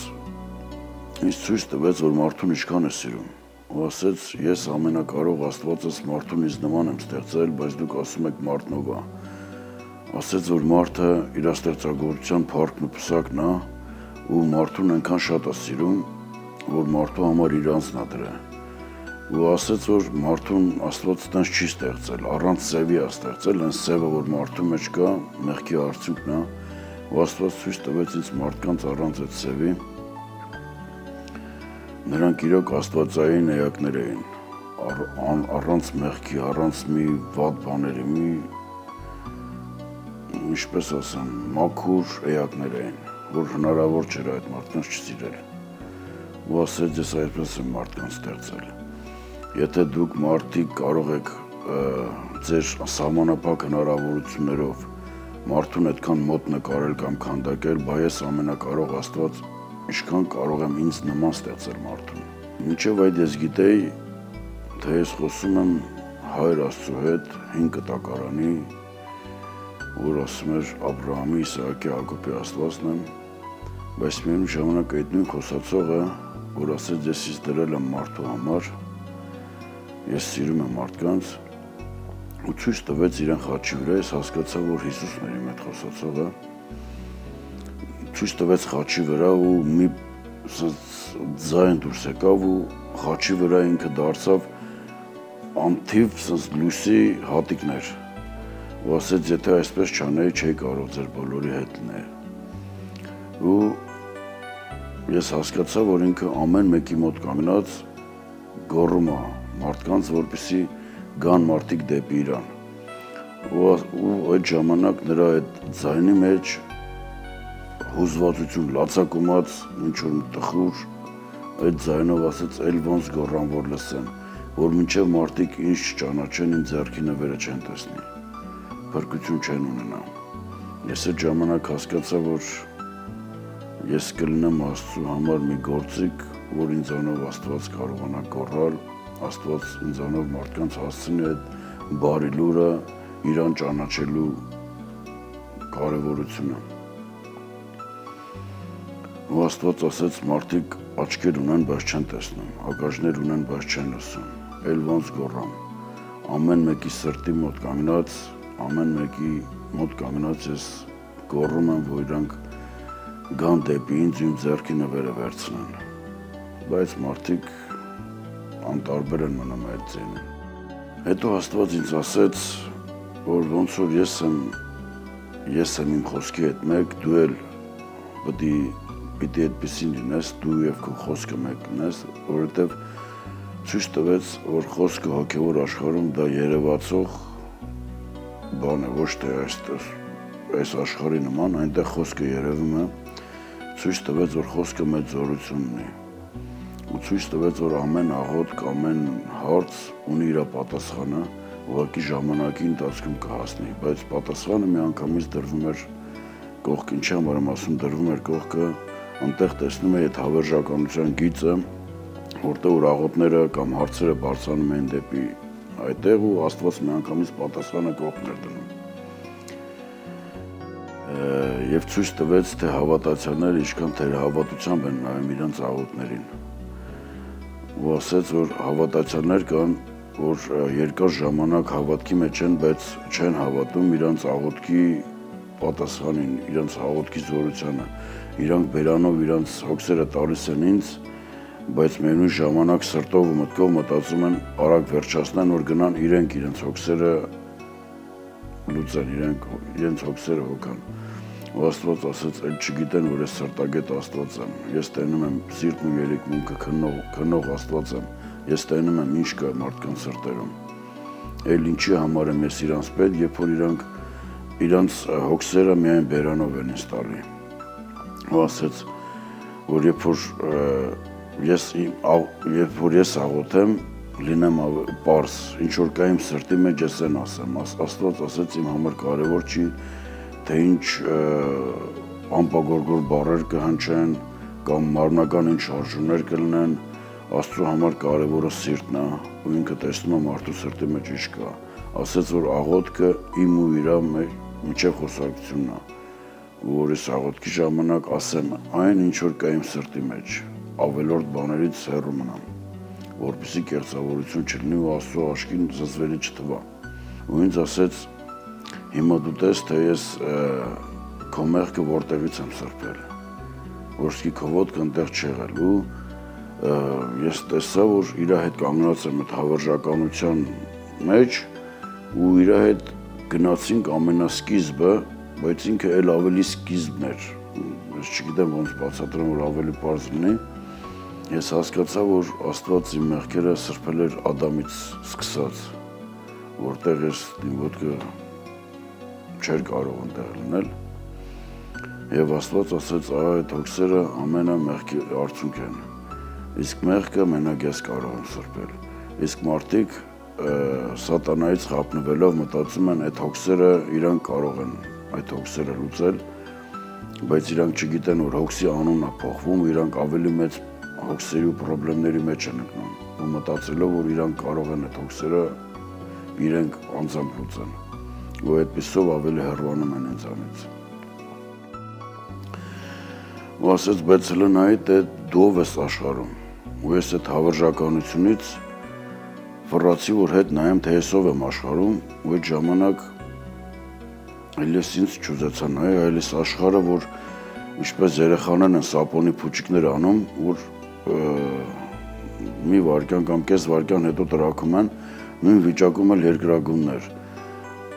Speaker 2: ինձ ցույց տվեց, որ մարդուն ինչքան է սիրում, ու ասեց, ես ամենակարող Աստվածս մարդուն ինձ նման եմ ստեղծել, բայց դուք ասում եք մարդն ով է։ Ասեց, որ մարդը իր ստեղծագործության փառքն ու պսակն է, ու մարդուն այնքան շատ է սիրում, որ մարդու համար իր անձն է դրել։ Ու ասեց, որ մարդուն Աստված տենց չի ստեղծել, առանց սևի է ստեղծել, այն սևը, որ մարդու մեջ կա, մեղքի արդյունքն է, ու Աստված ցույց տվեց ինձ մարդկանց առանց այդ սևի, նրանք իրոք աստվածային էակներ էին, առանց մեղքի, առանց մի վատ բաների, մի ինչպես ասեմ, մաքուր էակներ էին, որ հնարավոր չէր այդ մարդկանց չսիրել։ Ու ասեց, ես այդպես եմ մարդկանց ստեղծել։ Եթե դուք մարդիկ կարող եք ձեր սահմանափակ հնարավորություններով մարդուն այդքան մոտ նկարել կամ քանդակել, բա ես ամենակարող Աստված ինչքան կարող եմ ինձ նման ստեղծել մարդուն։ Մինչև այդ ես գիտեի, թե ես խոսում եմ Հայր Աստծո հետ 5 կտակարանի, որ ասում էր Աբրահամի, Իսահակի, Հակոբի Աստվածն եմ, բայց միևնույն ժամանակ այդ նույն խոսացողը, որ ասեց ես ինձ դրել եմ մարդու համար, ես սիրում եմ մարդկանց, ու ցույց տվեց իրեն խաչի վրա, ես հասկացա, որ Հիսուսն էր իմ այդ խոսացողը, ցույց տվեց խաչի վրա ու մի ձայն դուրս եկավ ու խաչի վրա ինքը դարձավ անթիվ լույսի հատիկներ ու ասեց, եթե այսպես չանեի, չէի կարող ձեր բոլորի հետ լինել։ Ու ես հասկացա, որ ինքը ամեն մեկի մոտ կանգնած գոռում է մարդկանց, որպեսզի գան մարդիկ դեպի իրան։ Ու այդ ժամանակ նրա այդ ձայնի մեջ հուզվածություն, լացակումած, ինչ-որ տխուր, այդ ձայնով ասեց, էլ ոնց գոռան, որ լսեն, որ մինչև մարդիկ ինչ չճանաչեն, ինձ ձեռքի նվերը չեն տեսնի, փրկություն չեն ունենա։ Ես այդ ժամանակ հասկացա, որ ես կլինեմ Աստծու համար մի գործիք, որ ինձանով Աստված կարողանա գոռալ, Աստված ինձանով մարդկանց հասցնի այդ բարի լուրը իրան ճանաչելու կարևորությունը։ Ու Աստված ասեց, մարդիկ աչքեր ունեն, բայց չեն տեսնում, ականջներ ունեն, բայց չեն լսում, էլ ոնց գոռամ։ Ամեն մեկի սրտի մոտ կանգնած, ամեն մեկի մոտ կանգնած ես գոռում եմ, որ իրանք գան դեպի ինձ ու իմ ձեռքի նվերը վերցնեն։ Բայց մարդիկ անտարբեր են մնում այդ ձայնին։ Հետո Աստված ինձ ասեց, որ ոնց որ ես եմ իմ խոսքի հետ մեկ, դու էլ պիտի այդպեսին լինես, դու և քո խոսքը մեկ լինես, որովհետև ցույց տվեց, որ խոսքը հոգևոր աշխարհում դա երևացող բան է, ոչ թե այս աշխարհի նման, այնտեղ խոսքը երևում է, ցույց տվեց, որ խոսքը մեծ զորություն ունի։ Ու ցույց տվեց, որ ամեն աղոթք, ամեն հարց ունի իր պատասխանը, ուղղակի ժամանակի ընթացքում կհասնի, բայց պատասխանը միանգամից դրվում էր կողք, ինչի համար եմ ասում, դրվում էր կողքը, այնտեղ տեսնում է այդ հավերժականության գիծը, որտեղ որ աղոթները կամ հարցերը բարձրանում են դեպի այդտեղ ու Աստված միանգամից պատասխանը կողքն էր դնում։ Եվ ցույց տվեց, թե հավատացյալները ինչքան թերահավատությամբ են նայում իրենց աղոթներին։ Ու ասեց, որ հավատացյալներ կան, որ երկար ժամանակ հավատքի մեջ են, բայց չեն հավատում իրանց աղոթքի պատասխանին, իրանց աղոթքի զորությանը։ Իրանք բերանով իրանց հոգսերը տալիս են ինձ, բայց միևնույն ժամանակ սրտով ու մտքով մտածում են արագ վերջացնեն, որ գնան իրենք իրենց հոգսերը լուծեն, իրենց հոգսերը հոգան։ Ու Աստված ասեց, էլ չգիտեն, որ ես սրտագետ Աստված եմ, ես տենում եմ սիրտն ու երիկմունքը քննող Աստված եմ, ես տենում եմ ինչ կա մարդկանց սրտերում, էլ ինչի համար եմ ես իրանց պետ, երբ որ իրանց հոգսերը միայն բերանով են ինձ տալի։ Ու ասեց, որ երբ որ ես աղոթեմ, լինեմ պարզ, ինչ որ կա իմ սրտի մեջ ես են ասեմ, Աստված ասեց իմ համար կարևոր չի, թե ինչ անպագորգոր բառեր կհնչեն կամ մարմնական ինչ շարժումներ կլինեն, Աստծո համար կարևորը սիրտն է, ու ինքը տեսնում է մարդու սրտի մեջ ինչ կա։ Ասեց, որ աղոթքը իմ ու իրա միջև խոսակցությունն է, որ ես աղոթքի ժամանակ ասեմ այն, ինչ որ կա իմ սրտի մեջ, ավելորդ բաներից հեռու մնամ, որպեսզի կեղծավորություն չլինի ու Աստծո աչքին զզվելի չթվա։ Ու ինձ ասեց, հիմա դու տես, թե ես քո մեղքը որտեղից եմ սրբել, որսկի քո ոտքը այնտեղ չեղել ու ես տեսա, որ իր հետ կանգնած եմ այդ հավերժականության մեջ ու իր հետ գնացինք ամենասկիզբը, բայց ինքը էլ ավելի սկիզբն էր, ես չգիտեմ ոնց բացատրեմ, որ ավելի պարզ լինի, ես հասկացա, որ Աստված իմ մեղքերը սրբել էր Ադամից սկսած, որտեղ ես իմ ոտքը չէր կարող ընդեղ լինել։ Եվ Աստված ասեց, այդ հոգսերը ամենամեղքի արդյունք են։ Իսկ մեղքը մենակ ես կարող եմ սրբել։ Իսկ մարդիկ սատանայից խաբնվելով մտածում են, այդ հոգսերը իրանք կարող են այդ հոգսերը լուծել, բայց իրանք չգիտեն, որ հոգսի անունն է փոխվում, իրանք ավելի մեծ հոգսերի ու խնդիրների մեջ են ընկնում, ու մտածելով, որ իրանք կարող են այդ հոգսերը իրենք անձամբ լուծեն, ու այդպիսով ավելի հեռանում են ինձանից։ Ու ասեց, բայց լնայի թե դու ով ես աշխարհում, ու ես այդ հավերժականությունից վռացի, որ հետ նայեմ, թե ես ով եմ աշխարհում, ու այդ ժամանակ այլես ինձ չուզեցա նայել, այլես աշխարհը, որ ինչպես երեխաներն են սապոնի փուչիկներ անում, որ մի վայրկյան կամ կես վայրկյան հետո տրակում են, նույն վիճակում էլ երկրագունդներ,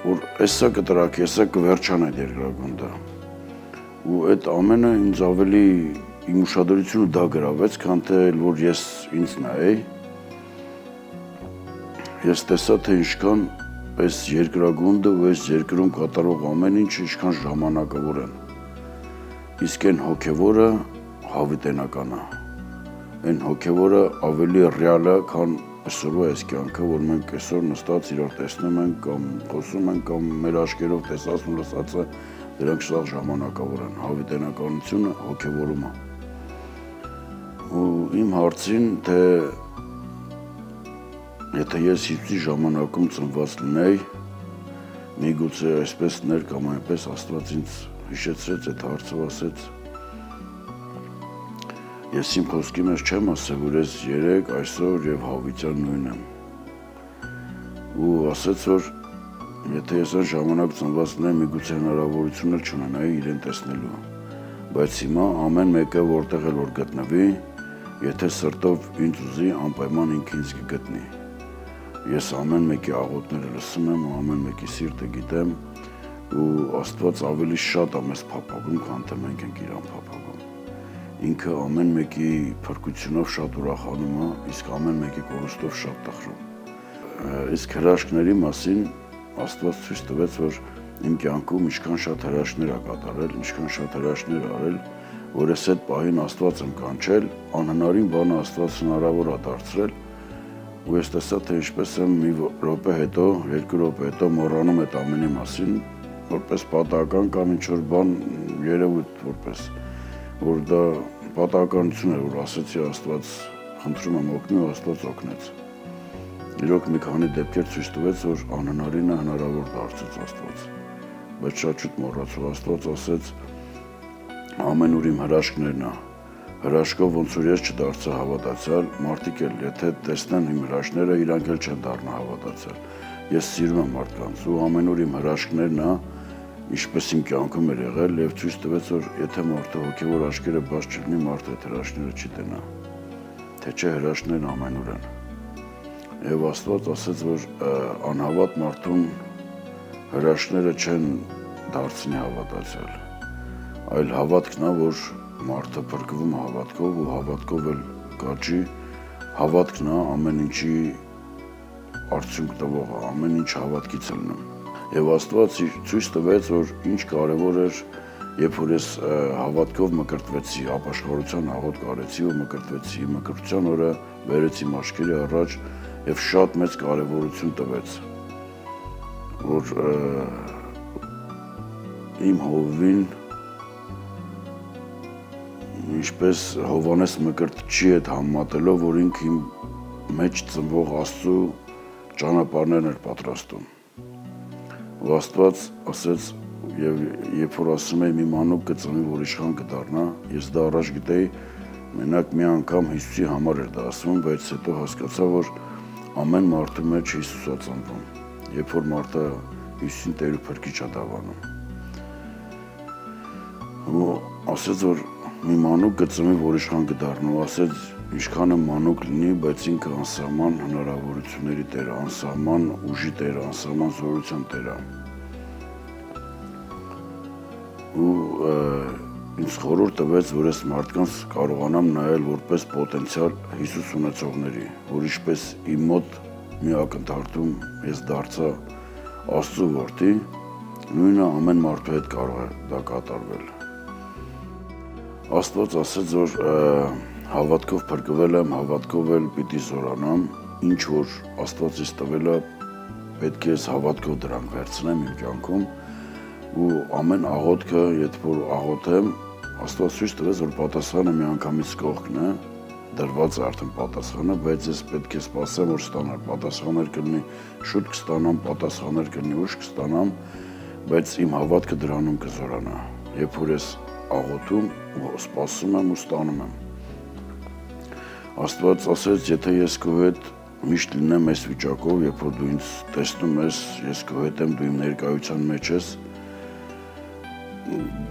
Speaker 2: որ էսա կտրակի, էսա կվերջան այդ երկրագունդը։ Ու այդ ամենը ինձ ավելի իմ ուշադրությունը դա գրավեց, քան թե որ ես ինձ նայեի, ես տեսա, թե ինչքան այս երկրագունդը ու այս երկրում կատարող ամեն ինչ ինչքան ժամանակավոր են։ Իսկ այն հոգևորը հավիտենական է։ Այն հոգևորը ավելի ռեալ է, քան այսօրվա այս կյանքը, որ մենք այսօր նստած իրար տեսնում ենք կամ խոսում ենք կամ մեր աչքերով տեսած ու լսածը, դրանք շատ ժամանակավոր են։ Հավիտենականությունը հոգևորում է։ Ու իմ հարցին, թե եթե ես Հիսուսի ժամանակում ծնված լինեի, միգուցե այսպես ներ կամ այնպես Աստված ինձ հիշեցրեց այդ հարցը, ասեց, ես իմ խոսքի մեջ չեմ ասել, որ ես երեք, այսօր եւ հավիտյան նույնն եմ։ Ու ասեց, որ եթե ես այն ժամանակ ծնված լինեի, միգուցե հնարավորություն էլ չունենայի իրեն տեսնելու։ Բայց հիմա ամեն մեկը որտեղ էլ որ գտնվի, եթե սրտով ինձ ուզի, անպայման ինքը ինձ կգտնի։ Ես ամեն մեկի աղոթները լսում եմ ու ամեն մեկի սիրտը գիտեմ ու Աստված ավելի շատ է մեզ փափագում, քան թե մենք ենք իրան փափագում։ Ինքը ամեն մեկի փրկությունով շատ ուրախանում է, իսկ ամեն մեկի կորստով շատ տխրում։ Իսկ հրաշքների մասին Աստված ցույց տվեց, որ իմ կյանքում ինչքան շատ հրաշքներ ա կատարել, ինչքան շատ հրաշքներ արել, որ ես այդ պահին Աստված եմ կանչել, անհնարին բանը Աստված հնարավոր է դարձրել։ Ու ես տեսա, թե ինչպես եմ մի րոպե հետո, 2 րոպե հետո մոռանում այդ ամենի մասին, որպես պատահական կամ ինչ-որ բան երևույթ որպես, որ դա պատահականություն էր, որ ասեցի Աստված խնդրում եմ օգնի ու Աստված օգնեց։ Իրոք մի քանի դեպքեր ցույց տվեց, որ անհնարինը հնարավոր դարձեց Աստված, բայց շատ շուտ մոռացա, Աստված ասեց ամեն ուր իմ հրաշքներն է։ Հրաշքով ոնց որ ես չդարձա հավատացյալ, մարդիկ էլ եթե տեսնեն իմ հրաշքները, իրանք էլ չեն դառնա հավատացյալ։ Ես սիրում եմ մարդկանց ու ամեն օր իմ հրաշքներն է, ինչպես իմ կյանքում էր եղել եւ ցույց տվեց, որ եթե մարդը հոգեոր աչքերը բաց չլինի, մարդը այդ հրաշքները չի տենա։ Թե չէ հրաշքներն ամեն օր են։ Եվ Աստված ասեց, որ անհավատ մարդուն հրաշքները չեն դարձնի հավատացյալ, այլ հավատքն է, որ մարդը փրկվում է հավատքով ու հավատքով էլ կաճի, հավատքն է ամեն ինչի արդյունք տվողը, ամեն ինչ հավատքից է լինում։ Եվ Աստված ցույց տվեց, որ ինչ կարևոր էր, երբ որ ես հավատքով մկրտվեցի, ապաշխարության աղոթք արեցի ու մկրտվեցի, մկրտության օրը բերեցի իմ աչքերի առաջ եւ շատ մեծ կարևորություն տվեց, որ իմ հովին ինչպես Հովանես Մկրտչի հետ համատելով, որ ինքը իմ մեջ ծնվող Աստծո ճանապարհներն էր պատրաստում։ Ու Աստված ասեց, եւ երբ որ ասում եմ իմ անուկ կծնվի, որ իշխան կդառնա, ես դա առաջ գիտեի, մենակ մի անգամ Հիսուսի համար էր դա ասում, բայց հետո հասկացա, որ ամեն մարդու մեջ Հիսուս է ծնվում, երբ որ մարդը Հիսուսին Տեր ու Փրկիչ է դավանում։ Ու ասեց, որ մի մանուկ կծնվի, որ իշխան կդառնա, ու ասեց, ինչքան մանուկ լինի, բայց ինքը անսահման հնարավորությունների Տեր է, անսահման ուժի Տեր է, անսահման զորության Տեր է։ Ու ինձ խորհուրդ տվեց, որ ես մարդկանց կարողանամ նայել որպես պոտենցիալ Հիսուս ունեցողների, որ ինչպես իմ մոտ մի ակնթարթում ես դարձա Աստծո որդի, նույնը ամեն մարդու հետ կարող է դա կատարվել։ Աստված ասեց, որ հավատքով փրկվել եմ, հավատքով էլ պիտի զորանամ, ինչ որ Աստվածից տվել է, պետք է ես հավատքով դրանք վերցնեմ իմ կյանքում ու ամեն աղոթքը, երբ որ աղոթեմ, Աստված ցույց տվեց, որ պատասխանը միանգամից կողքն է, դրված է արդեն պատասխանը, բայց ես պետք է սպասեմ, որ ստանալ պատասխաններ կլինի, շուտ կստանամ, պատասխաններ կլինի, ուշ կստանամ, բայց իմ հավատքը դրանում կզորանա, երբ որ ես աղոթում ու սպասում եմ ու ստանում եմ։ Աստված ասեց, եթե ես քո հետ միշտ լինեմ այս վիճակով, երբ որ դու ինձ տեսնում ես, ես քո հետ եմ, դու իմ ներկայության մեջ ես,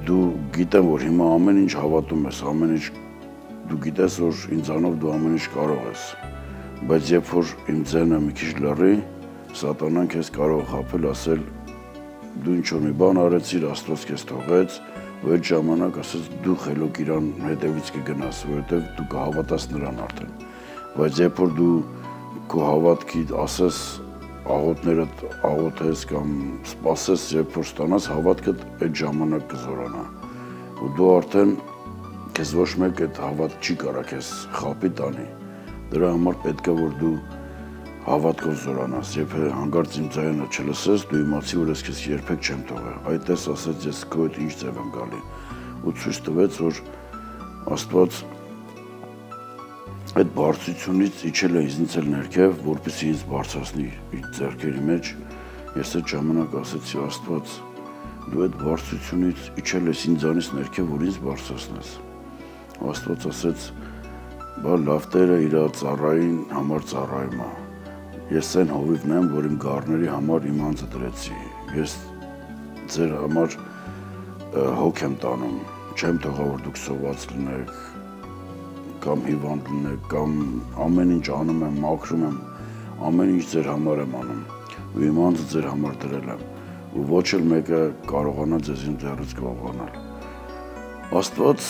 Speaker 2: դու գիտեմ, որ հիմա ամեն ինչ հավատում ես, ամեն ինչ դու գիտես, որ ինձանով դու ամեն ինչ կարող ես, բայց երբ որ իմ ձենը մի քիչ լռի, սատանան քեզ կարող խաբել, ասել դու ինչ-որ մի բան արեցիր, Աստված քեզ թողեց, ու այդ ժամանակ ասես դու խելոք իրան հետևից կգնաս, որովհետև դու կհավատաս նրան արդեն, բայց երբ որ դու քո հավատքի ասես աղոթներդ աղոթես կամ սպասես, երբ որ ստանաս հավատքդ այդ ժամանակ կզորանա, ու դու արդեն քեզ ոչ մեկ այդ հավատք չի կարա քեզ խաբի տանի, դրա համար պետք է որ դու հավատքով զորանաս, երբ հանկարծ իմ ձայնը չլսես, դու իմացի, որ ես քեզ երբեք չեմ թողել, այդպես ասեց ես քո հետ ինչ ձև եմ գալի, ու ցույց տվեց, որ Աստված այդ բարձրությունից իջել է ինձ էլ ներքև, որպեսզի ինձ բարձրացնի իր ձեռքերի մեջ, ես այդ ժամանակ ասեցի Աստված, դու այդ բարձրությունից իջել ես ինձանից ներքև, որ ինձ բարձրացնես։ Աստված ասեց, բա լավ Տերը իր ծառային համար ծառայում է։ Ես այն հովիվն եմ, որ իմ գառների համար իմ անձը դրեցի։ Ես ձեր համար հոգ եմ տանում, չեմ թողա, որ դուք սոված լինեք, կամ հիվանդ լինեք, կամ ամեն ինչ անում եմ, մաքրում եմ, ամեն ինչ ձեր համար եմ անում, ու իմ անձը ձեր համար դրել եմ, ու ոչ էլ մեկը կարողանա ձեզ իմ ձեռից գողանալ։ Աստված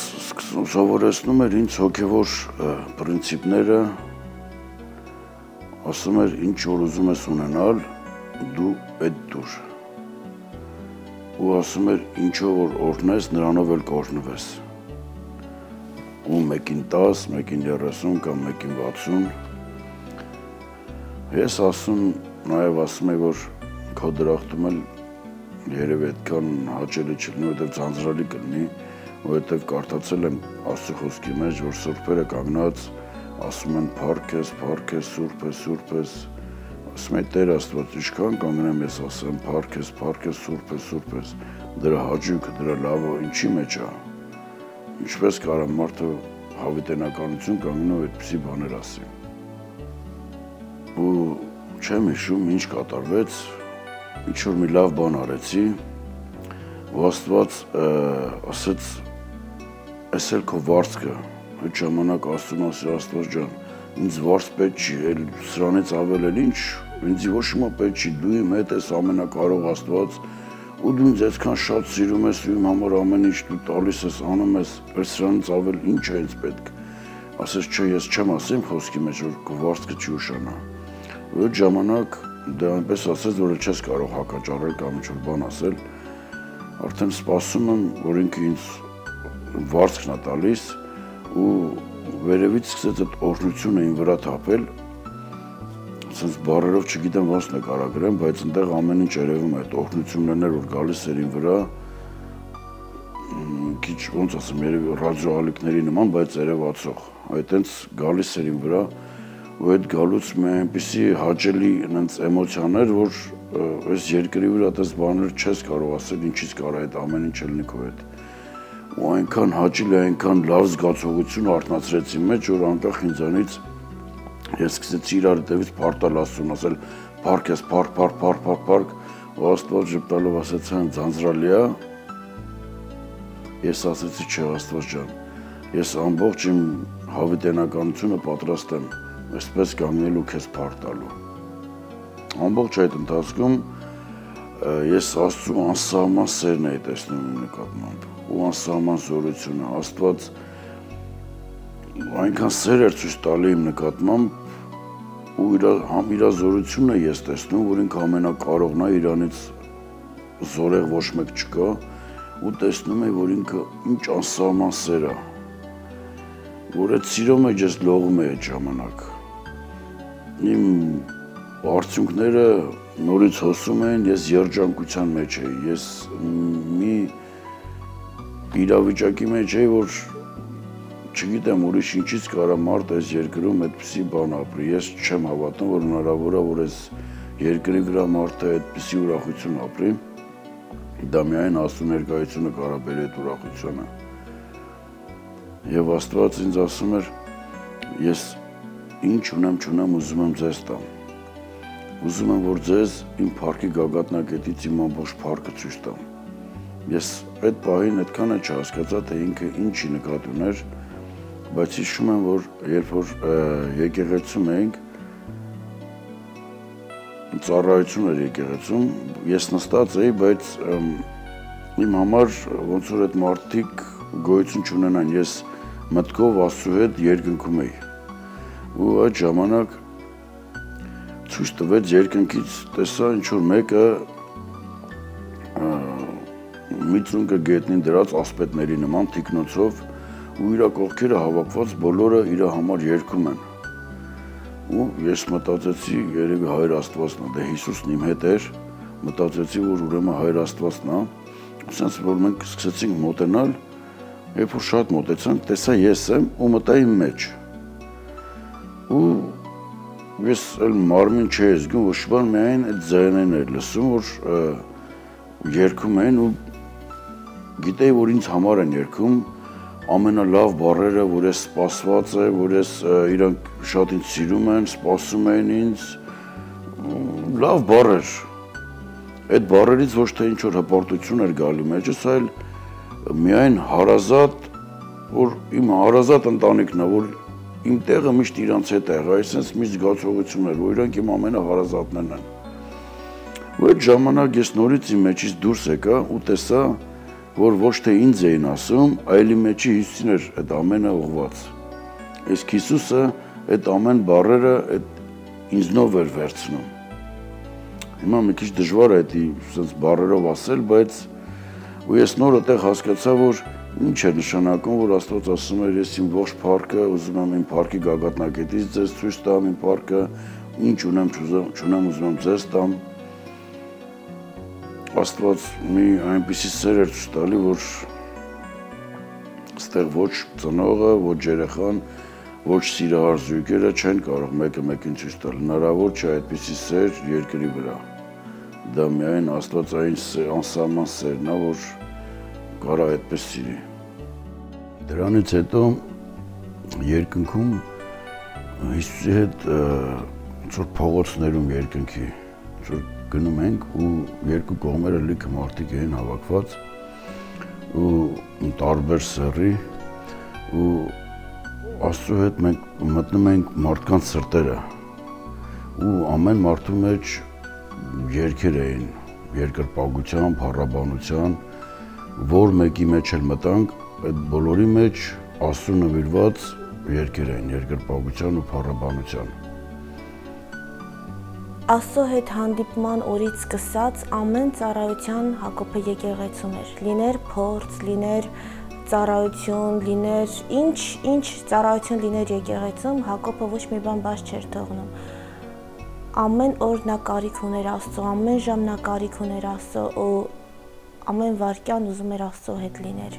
Speaker 2: սովորեցնում էր ինձ հոգևոր պրինցիպները, ասում էր ինչ որ ուզում ես ունենալ, դու այդ դուր, ու ասում էր ինչով որ օրհնես, նրանով էլ կօրհնվես, ու մեկին 10, մեկին 30 կամ մեկին 60, ես ասում, նաև ասում եմ, որ քո դրախտում էլ երևի այդքան հաճելի չլինի, որովհետև ձանձրալի կլինի, որովհետև կարդացել եմ Աստծո խոսքի մեջ, որ սուրբերը կանգնած ասում են փառք ես, սուրբ ես, ասում են Տեր Աստված, ինչքան կանգնեմ ես ասեմ փառք ես, սուրբ ես, դրա հաճույքը, դրա լավը ինչի մեջ է, ինչպես կարա մարդը հավիտենականություն կանգնով այդպիսի բաներ ասի։ Ու չեմ հիշում ինչ կատարվեց, ինչ-որ մի լավ բան արեցի, ու Աստված ասեց, ես էլ քո վարձքը, այդ ժամանակ ասում ասի Աստված ջան, ինձ վարձ պետք չի, էլ սրանից ավել էլ ինչ, ինձ ոչ մի պետք չի, դու իմ հետ ես ամենակարող Աստված, ու դու ինձ այդքան շատ սիրում ես, ու իմ համար ամեն ինչ դու տալիս ես, անում ես, բայց սրանից ավել ինչ է ինձ պետք։ Ասես չէ, ես չեմ ասեմ խոսքի մեջ, որ քո վարձքը չի ուշանա։ Ու այդ ժամանակ դա այնպես ասեց, որ չես կարող հակաճառել կամ ինչ-որ բան ասել, արդեն սպասում եմ, որ ինքը ինձ վարձքն է տալիս ու վերևից սկսեց այդ օրհնությունը իմ վրա թափել, ասենց բառերով չգիտեմ ոնց նկարագրեմ, բայց այնտեղ ամեն ինչ երևում է, այդ օրհնություններն որ գալիս էր իմ վրա, քիչ ոնց ասեմ, երևի ռադիոալիքների նման, բայց երևացող, այդտենց գալիս էր իմ վրա, ու այդ գալուց մի այնպիսի հաճելի այնց էմոցիաներ, որ այս երկրի վրա այդպես բաներ չես կարող ասել, ինչից կարա այդ ամեն ինչ լինի քո հետ։ Ու այնքան հաճելի, այնքան լավ զգացողություն արթնացրեց իմ մեջ, որ անկախ ինձանից ես սկսեցի իրար հետևից փառտալ Աստծուն, ասել փառք ես, փառք, ու Աստված ժպտալով ասեց, հա ձանձրալի է։ Ես ասեցի, չէ Աստված ջան, ես ամբողջ իմ հավիտենականությունը պատրաստ եմ այսպես կանգնելու քեզ փառտալու։ Ամբողջ այդ ընթացքում ես Աստծու անսահման սերն էի տեսնում իմ նկատմամբ ու անսահման զորությունը, Աստված այնքան սեր էր ցույց տալի իմ նկատմամբ ու իր զորությունը ես տեսնում, որ ինքը ամենակարողն է, իրանից զորեղ ոչ մեկ չկա, ու տեսնում էի, որ ինքը ինչ անսահման սեր է, որ այդ սիրո մեջ ես լողում էի այդ ժամանակ։ Իմ արդյունքները նորից հոսում էին, ես երջանկության մեջ էի, ես մի իրավիճակի մեջ էի, որ չգիտեմ ուրիշ ինչից կարա մարդ այս երկրում այդպիսի բան ապրի, ես չեմ հավատում, որ հնարավոր է, որ այս երկրի վրա մարդը այդպիսի ուրախություն ապրի, դա միայն Աստծո ներկայությունը կարա բերի այդ ուրախությունը։ Եվ Աստված ինձ ասում էր, ես ինչ ունեմ, ուզում եմ ձեզ տամ։ Ուզում եմ, որ ձեզ իմ փառքի գագաթնակետից իմ ամբողջ փառքը ցույց տամ։ Ես այդ պահին այդքան էլ չհասկացա, թե ինքը ինչի նկատի ուներ, բայց հիշում եմ, որ երբ որ եկեղեցում էինք, ծառայություն էր եկեղեցում, ես նստած էի, բայց իմ համար ոնց որ այդ մարդիկ գոյություն չունենան, ես մտքով Աստծո հետ երկնքում էի։ Ու այդ ժամանակ ցույց տվեց երկնքից, տեսա ինչ որ մեկը միտրունկը գետնին դրած ասպետների նման թիկնոցով ու իր կողքերը հավաքված բոլորը իր համար երգում են։ Ու ես մտածեցի, երևի Հայր Աստվածն է, դե Հիսուսն իմ հետ էր, մտածեցի, որ ուրեմն Հայր Աստվածն է, ասենց որ մենք սկսեցինք մոտենալ, երբ որ շատ մոտեցանք, տեսա ես եմ ու մտա իմ մեջ։ Ու ես էլ մարմին չէի զգում, ոչ բան միայն այդ ձայներն էր լսում, որ երգում են ու գիտեի, որ ինձ համար են երգում, ամենալավ բառերը, որ ես սպասված է, որ ես իրանք շատ ինձ սիրում են, սպասում են ինձ, լավ բառեր։ Այդ բառերից ոչ թե ինչ-որ հպարտություն էր գալի մեջս, այլ միայն հարազատ, որ իմ հարազատ ընտանիքն է, որ իմ տեղը միշտ իրանց հետ է եղել, այսպես մի զգացողություն էր, որ իրանք իմ ամենահարազատներն են։ Ու այդ ժամանակ ես նորից իմ մեջից դուրս եկա ու տեսա, որ ոչ թե ինձ էին ասում, այլ իմ մեջի Հիսուսին էր այդ ամենը ուղղված։ Իսկ Հիսուսը այդ ամեն բառերը ինձնով էր վերցնում։ Հիմա մի քիչ դժվար է այդ բառերով ասել, բայց ու ես նոր այդտեղ հասկացա, որ ինչ է նշանակում, որ Աստված ասում էր, ես իմ ողջ փառքը ուզում եմ իմ փառքի գագաթնակետից ձեզ ցույց տամ, իմ փառքը ինչ ունեմ, չունեմ, ուզում եմ ձեզ տամ։ Աստված մի այնպիսի սեր էր ցույց տալի, որ այստեղ ոչ ծնողը, ոչ երեխան, ոչ սիրահար զույգերը չեն կարող մեկը մեկին ցույց տալ։ Հնարավոր չէ այդպիսի սեր երկրի վրա։ Դա միայն Աստվածային անսահման սերն է, որ կարա այդպես սիրի։ Դրանից հետո երկնքում Հիսուսի հետ ծոր փողոցներում երկնքի ծոր գնում ենք ու երկու կողմերը լիքը մարդիկ էին հավաքված ու տարբեր սեռի ու Աստծո հետ մենք մտնում ենք մարդկանց սրտերը ու ամեն մարդու մեջ երգեր էին երկրպագության, փառաբանության, որ մեկի մեջ էլ մտանք, այդ բոլորի մեջ Աստծո նվիրված երգեր էին երկրպագության ու փառաբանության։
Speaker 3: Աստծո հետ հանդիպման օրից սկսած ամեն ծառայության Հակոբը եկեղեցում էր, լիներ փորձ, լիներ ծառայություն, լիներ ինչ ծառայություն լիներ եկեղեցում, Հակոբը ոչ մի բան բաց չէր թողնում։ Ամեն օր նա կարիք ուներ Աստծո, ամեն ժամ նա կարիք ուներ Աստծո ու ամեն վայրկյան ուզում էր Աստծո հետ լիներ։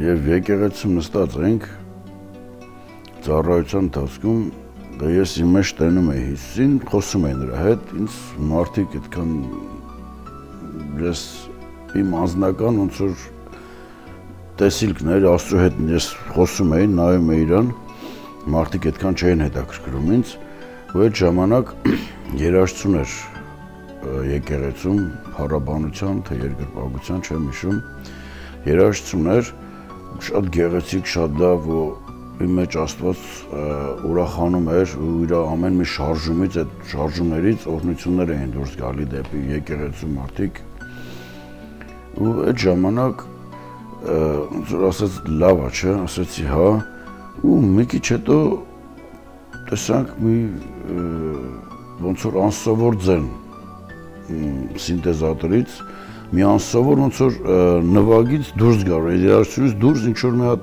Speaker 2: Եվ եկեղեցում նստած ենք ծառայության ընթացքում ես իմ մեջ տենում էի Հիսուսին, խոսում էի նրա հետ, ինձ մարդիկ այդքան ես իմ անձնական ոնց որ տեսիլքներ Աստծո հետ ես խոսում էի, նայում էի իրան, մարդիկ այդքան չէին հետաքրքրում ինձ, ու այդ ժամանակ երաժշտություն էր եկեղեցում, փառաբանության, թե երկրպագության, չեմ հիշում, երաժշտություն էր, շատ գեղեցիկ, շատ լավ, ու իմ մեջ Աստված ուրախանում էր ու իր ամեն մի շարժումից, այդ շարժումներից օրհնություններ էին դուրս գալի դեպի եկեղեցու մարդիկ ու այդ ժամանակ ոնց որ ասած լավ է, չէ, ասեցի հա ու մի քիչ հետո տեսանք մի ոնց որ անսովոր ձեն սինտեզատորից մի անսովոր ոնց որ նվագից դուրս գար, երաժշտությունից դուրս ինչ որ մի հատ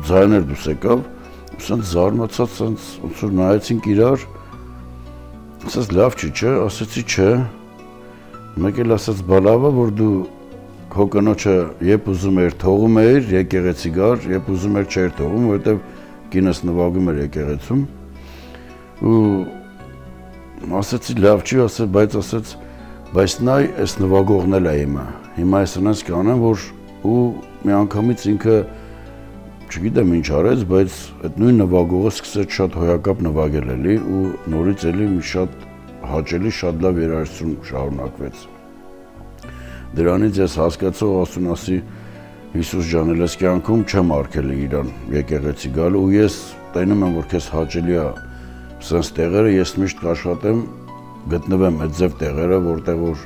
Speaker 2: ձայներ դուրս եկավ, ասենց զարմացած, ոնց որ նայեցինք իրար, ասաց լավ չի, չէ, ասեցի չէ, մեկ էլ ասաց բա լավ է, որ դու քո կնոջը երբ ուզում էր թողում էր, եկեղեցի գար, երբ ուզում էր չէր թողում, որովհետև կինս նվագում էր եկեղեցում, ու ասեցի լավ չի, ասեց, բայց ասեց, բայց նայ այս նվագողն էլ է հիմա ես այնպես կանեմ, որ ու մի անգամից ինքը չգիտեմ ինչ արեց, բայց այդ նույն նվագողը սկսեց շատ հոյակապ նվագել էլի ու նորից էլի մի շատ հաճելի, շատ լավ երաժշտություն շարունակվեց։ Դրանից ես հասկացա, ասում ասի Հիսուս ջան, ես կյանքում չեմ արգել իրան եկեղեցի գալու ու ես տենում եմ, որ քեզ հաճելի է սենց տեղերը, ես միշտ կաշխատեմ գտնվեմ այդ ձև տեղերը, որտեղ որ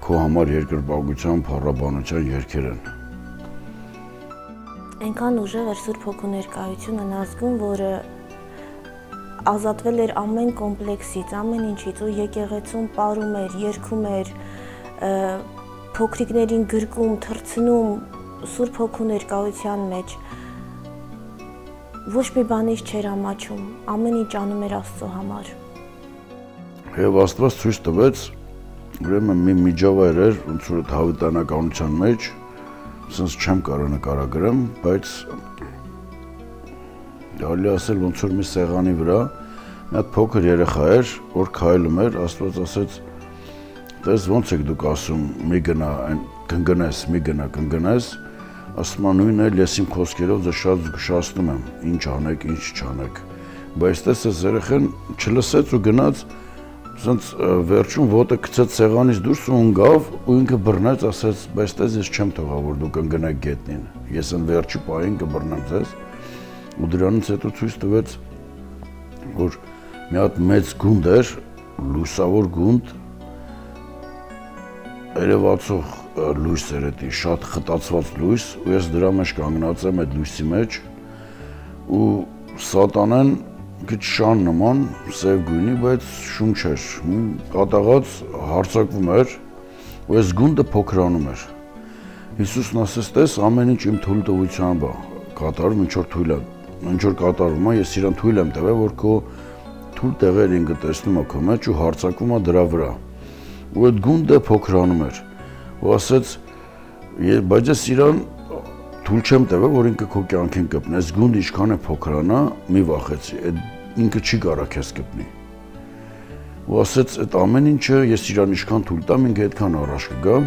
Speaker 2: քո համար երկրպագության, փառաբանության երգեր են։
Speaker 3: Այնքան ուժեղ էր Սուրբ Հոգու ներկայությունն ազգում, որ ազատվել էր ամեն կոմպլեքսից, ամեն ինչից ու եկեղեցում պարում էր, երգում էր, փոքրիկներին գրկում, թռցնում Սուրբ Հոգու ներկայության մեջ։ Ոչ մի բանից չէր ամաչում, ամեն ինչ անում էր Աստծո համար։
Speaker 2: Եվ Աստված ցույց տվեց, ուրեմն մի միջավայր էր, ոնց որ հավիտենականության մեջ, ասես չեմ կարող նկարագրեմ, բայց կարելի ասել ոնց որ մի սեղանի վրա մի հատ փոքր երեխա էր, որ քայլում էր, Աստված ասեց, «Տես ոնց եք դուք ասում, մի գնա, կընկնես, մի գնա, կընկնես», ասում է նույնն էլ ես իմ խոսքերով ձեզ շատ զգուշացնում եմ, ինչ անեք, ինչ չանեք, բայց տես այս երեխան չլսեց ու գնաց, ասենց վերջում ոտը գցեց սեղանից դուրս ու ընկավ ու ինքը բռնեց, ասեց, բայց տես ես չեմ թողա, որ դուք ընկնեք գետնին, ես այն վերջի պահին կբռնեմ ձեզ, ու դրանից հետո ցույց տվեց, որ մի հատ մեծ գունդ էր, լուսավոր գունդ, երևացող լույս էր էդի, շատ խտացված լույս, ու ես դրա մեջ կանգնած եմ այդ լույսի մեջ, ու սատանեն քիչ շան նման, սև գույնի, բայց շուն չէր, կատաղած հարցակվում էր, ու այս գունդը փոքրանում էր։ Հիսուսն ասեց, տես, ամեն ինչ իմ թույլտվությամբ է կատարում, ինչ որ կատարում է, ես իրան թույլ եմ տվել, որ քո թույլ տեղեր ինքը տեսնում է քո մեջ ու հարցակվում է դրա վրա։ Ու այդ գունդը փոքրանում էր, ու ասեց, բայց ես իրան թույլ չեմ տվել, որ ինքը քո կյանքին կպնի, այս գունդը ինչքան է փոքրանա, մի վախեցի, ինքը չի կարա քեզ կպնի։ Ու ասեց, այդ ամեն ինչը ես իրան ինչքան թույլ տամ, ինքը այդքան առաջ կգա։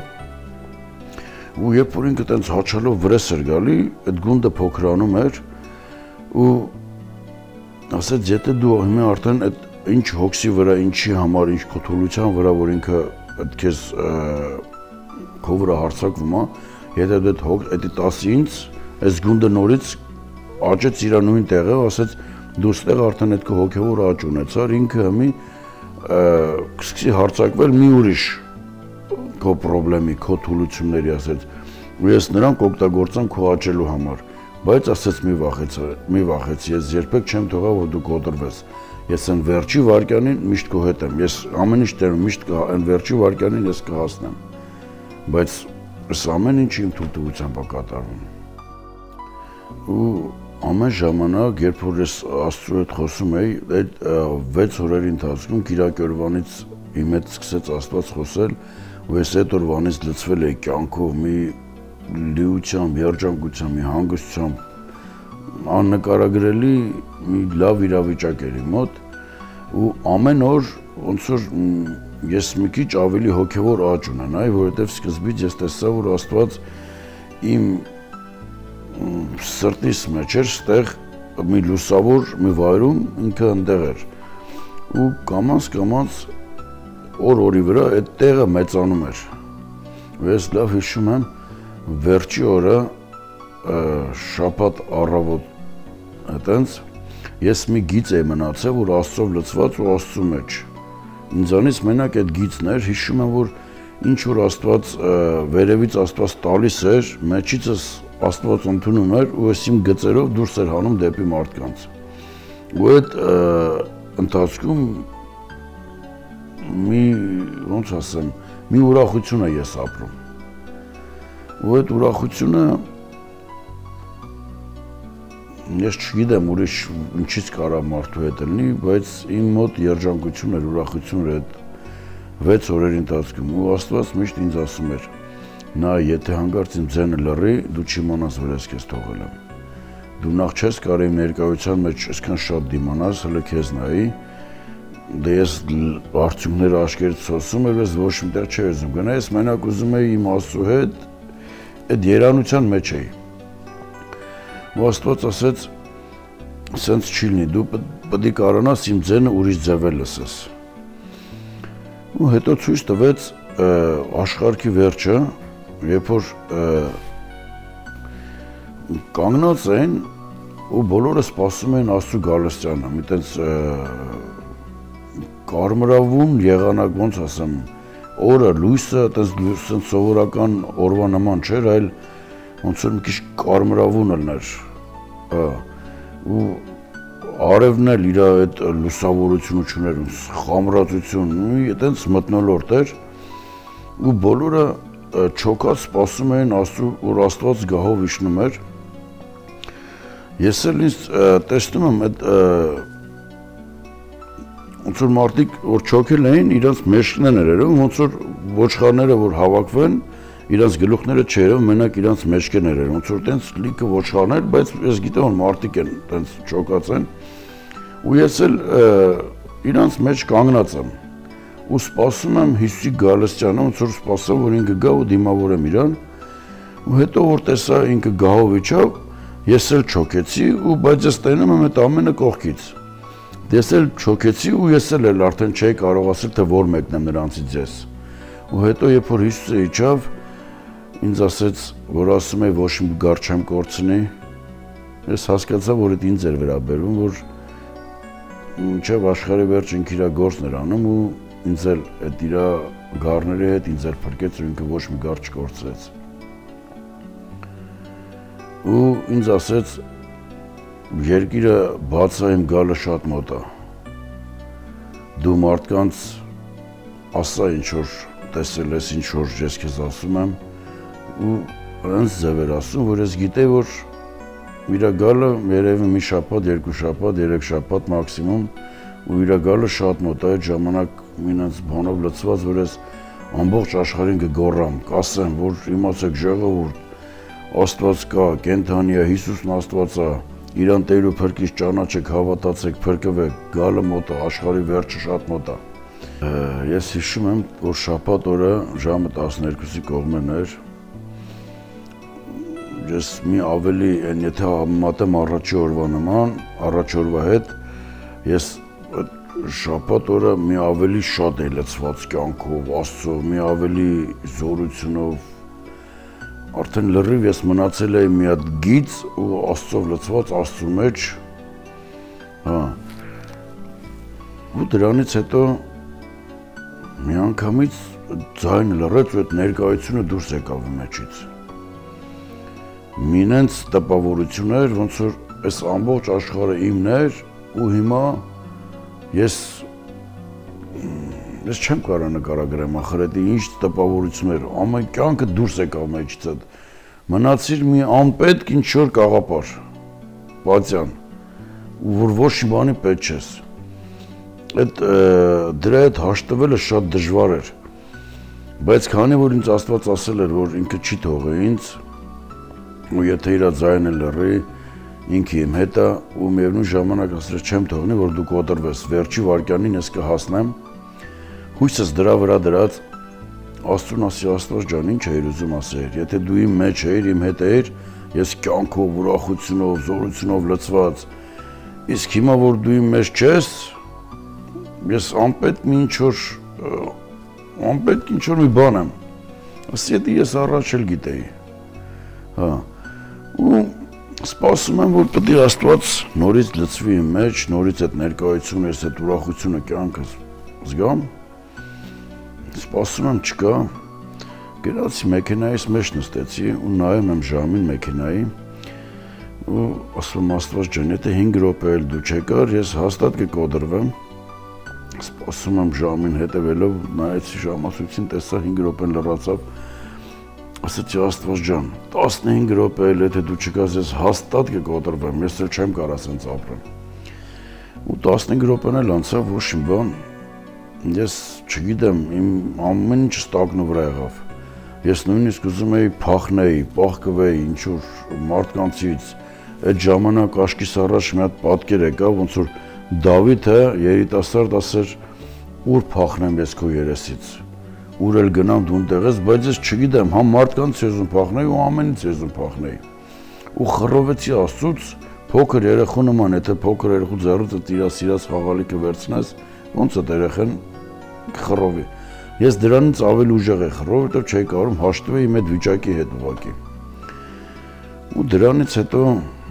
Speaker 2: Ու երբ որ ինքը տենց հաչալով վրես էր գալի, այդ գունդը փոքրանում էր, ու ասեց, եթե դու հիմա արդեն այդ ինչ հոգսի վրա, ինչի համար, ինչ քո թուլության վրա, որ ինքը այդ քեզ քո վրա հարցակվում է, եթե դու այդ 10-ից այս գունդը նորից աճեց իր նույն տեղը, ասեց դու ստեղ արդեն այդ քո հոգևոր աճ ունեցար, ինքը մի սկսի հարցակվել մի ուրիշ քո խնդրի, քո թուլությունների, ասեց, ու ես նրանք օգտագործեմ քո աճելու համար, բայց ասեց մի վախեցի, ես երբեք չեմ թողա, որ դու կոտրվես, ես այն վերջի վայրկյանին միշտ քո հետ եմ, ես ամեն ինչ տերում, միշտ այն վերջի վայրկյանին ես կհասնեմ, բայց այս ամեն ինչ իմ թույլտվությամբ է կատարվում։ Ու ամեն ժամանակ, երբ որ ես Աստծո հետ խոսում էի, այդ 6 օրերի ընթացքում Կիրակի օրվանից իմ հետ սկսեց Աստված խոսել, ու ես այդ օրվանից լցվել էի կյանքով մի լիությամբ, երջանկությամբ, մի հանգստությամբ, աննկարագրելի մի լավ իրավիճակ էր իմ մոտ, ու ամեն օր ոնց որ ես մի քիչ ավելի հոգևոր աճ ունենայի, որովհետև սկզբից ես տեսա, որ Աստված իմ սրտիս մեջ էր, ստեղ մի լուսավոր մի վայրում ինքը ընդեղ էր, ու կամաց օր-օրի վրա այդ տեղը մեծանում էր, ու ես լավ հիշում եմ, վերջի օրը շաբաթ առավոտ այտենց ես մի գիծ էի մնացել, որ Աստծով լցված ու Աստծո մեջ։ Ինձանից մենակ այդ գիծն էր, հիշում եմ, որ ինչ որ Աստված վերևից Աստված տալիս էր, մեջիցս Աստված ընդունում էր ու ես իմ գծերով դուրս էր հանում դեպի մարդկանց։ Ու այդ ընթացքում ոնց ասեմ, մի ուրախություն է ես ապրում։ Ու այդ ուրախությունը ես չգիտեմ ուրիշ ինչից կարա մարդու հետ լինի, բայց իմ մոտ երջանկություն էր, ուրախություն էր այդ 6 օրերի ընթացքում ու Աստված միշտ ինձ ասում էր. նա եթե հանկարծ իմ ձենը լռի, դու չիմանաս որ ես քեզ թողել եմ։ Դու նախ չես կարող իմ ներկայության մեջ այսքան շատ դիմանաս, հələ քեզ նայի։ Դե ես արդյունքները աշկերտից խոսում եմ, ես ոչ միտեղ չէի ուզում գնալ, ես մենակ ուզում էի իմ Աստծո հետ այդ երանության մեջ էի։ Ու Աստված ասեց, սենց չի լինի, դու պետք է կարողանաս իմ ձենը ուրիշ ձևել լսես։ Ու հետո ցույց տվեց աշխարհի վերջը, երբ որ կանգնած էին ու բոլորը սպասում էին Աստծո գալստյանը, մի տենց կարմրավուն եղանակ, ոնց ասեմ, օրը, լույսը, տենց սովորական օրվա նման չէր, այլ ոնց որ մի քիչ կարմրավուն լներ, ու արևն էլ իր այդ լուսավորությունը չուներ, խամրածություն, այտենց մթնոլորտ էր, ու բոլորը չոքած սպասում էին Աստծո, որ Աստված գահով իջնում էր։ Ես էլ ինձ տեսնում եմ այդ ոնց որ մարդիկ որ չոքել էին, իրանց մեջքներն էր երևում, ոնց որ ոչխարները որ հավաքվեն, իրանց գլուխները չերև, մենակ իրանց մեջքերն էր, ոնց որ տենց լիքը ոչխարներ, բայց ես գիտեմ որ մարդիկ են տենց չոքած են։ Ու ես էլ իրանց մեջ կանգնած եմ ու սպասում եմ Հիսուսի գալստյանը, ոնց որ սպասեմ որ ինքը գա ու դիմավորեմ իրան։ Ու հետո որ տեսա ինքը գահով իջավ, ես էլ չոքեցի ու բայց ես տենում եմ այդ ամենը կողքից։ Ես էլ չոքեցի ու ես էլ արդեն չէի կարող ասել թե որ մեկն եմ նրանցից ես։ Ու հետո երբ որ Հիսուսը իջավ, ինձ ասեց, որ ասում է ոչ մի գար չեմ կորցնի։ Ես հասկացա, որ դա ինձ էր վերաբերվում, որ մինչև աշխարհի վերջ ինքը իր գործն էր անում ու ինձ էլ այդ իր գառների հետ ինձ էլ փրկեց ու ինքը ոչ մի գար չկորցրեց։ Ու ինձ ասեց, երկիրը բաց է, իմ գալը շատ մոտ է։ Դու մարդկանց ասա ինչ որ տեսել ես, ինչ որ ես քեզ ասում եմ ու այնց ձև էր ասում, որ ես գիտեի, որ իր գալը երևի մի շաբաթ, երկու շաբաթ, երեք շաբաթ մաքսիմում ու իր գալը շատ մոտ է, այդ ժամանակ մինանց բանով լցված, որ ես ամբողջ աշխարհին կգոռամ, կասեմ, որ իմացեք ժողովուրդ, Աստված կա, կենթանի է, Հիսուսն Աստված է, իրան Տեր ու Փրկիչ ճանաչեք, հավատացեք, փրկվեք, գալը մոտ է, աշխարհի վերջը շատ մոտ է։ Ես հիշում եմ, որ շաբաթ օրը ժամը 12-ի կողմերն էր։ Ես մի ավելի, եթե համեմատեմ առաջի օրվա նման, առաջ օրվա հետ, ես շաբաթ օրը մի ավելի շատ էի լցված կյանքով, Աստծո, մի ավելի զորությունով, արդեն լրիվ ես մնացել էի մի հատ գիծ ու Աստծով լցված Աստծո մեջ, ու դրանից հետո մի անգամից ձայնը լռեց ու այդ ներկայությունը դուրս եկավ իմ մեջից։ Մինենց տպավորություն էր, ոնց որ այս ամբողջ աշխարհը իմն էր ու հիմա ես չեմ կարող նկարագրեմ, ախր դա ինչ տպավորություն էր, ամեն կյանքը դուրս եկավ մեջից այդ։ Մնացիր մի անպետք ինչ որ կաղապար, բացյան, որ ոչ մի բանի պետք չես։ Այդ դրա հետ հաշտվելը շատ դժվար էր, բայց քանի որ ինձ Աստված ասել էր, որ ինքը չի թողի ինձ, ու եթե իր ձայնը լռի, ինքը իմ հետ է, ու միևնույն ժամանակ ասել չեմ թողնի, որ դու կոտրվես, վերջի վայրկյանին ես կհասնեմ, հույսս դրա վրա դրած, Աստծուն ասի, Աստված ջան, ինչ էիր ուզում ասել, եթե դու իմ մեջ էիր, իմ հետ էիր, ես կյանքով, ուրախությունով, զորությունով լցված, իսկ հիմա որ դու իմ մեջ չես, ես անպետք ինչ որ մի բան եմ, ասի դա ես առաջ էլ գիտեի, ու սպասում եմ, որ պետք է Աստված նորից լցվի իմ մեջ, նորից այդ ներկայությունը, ես այդ ուրախությունը կյանքս զգամ, սպասում եմ չկա, գերացի մեքենայից մեջ նստեցի ու նայում եմ ժամին մեքենայի ու ասում եմ Աստված ջան, եթե 5 րոպե էլ դու չեկար, ես հաստատ կկոտրվեմ, ասում եմ ժամին հետևելով, նայեցի ժամացույցին, տեսա 5 րոպեն լրացավ, ասացի Աստված ջան, 15 րոպե էլ եթե դու չգաս, ես հաստատ կկոտրվեմ, ես էլ չեմ կարող ասենց ապրեմ։ Ու 15 րոպեն էլ անցավ, ոչ մի բան, ես չգիտեմ, իմ ամեն ինչ ստակնու վրա եղավ։ Ես նույնիսկ ուզում էի փախնեի, պահկվեի ինչ-որ մարդկանցից, այդ ժամանակ աչքիս առաջ մի հատ պատկեր եկավ, ոնց որ Դավիթը երիտասարդ ասեր, ուր փախնեմ ես քո երեսից, ուր էլ գնամ դու ընտեղ ես, բայց ես չգիտեմ, համ մարդկանց եզում փախնեի ու ամենից եզում փախնեի։ Ու խռովեցի Աստծուց, փոքր երեխու նման, եթե փոքր երեխու ձեռոցը տիրա սիրած խաղալիքը վերցնես, ոնց է երեխան կխռովի։ Ես դրանից ավելի ուժեղ էի խռով, որովհետև չէի կարող հաշտվել իմ այդ վիճակի հետ ուղղակի։ Ու դրանից հետո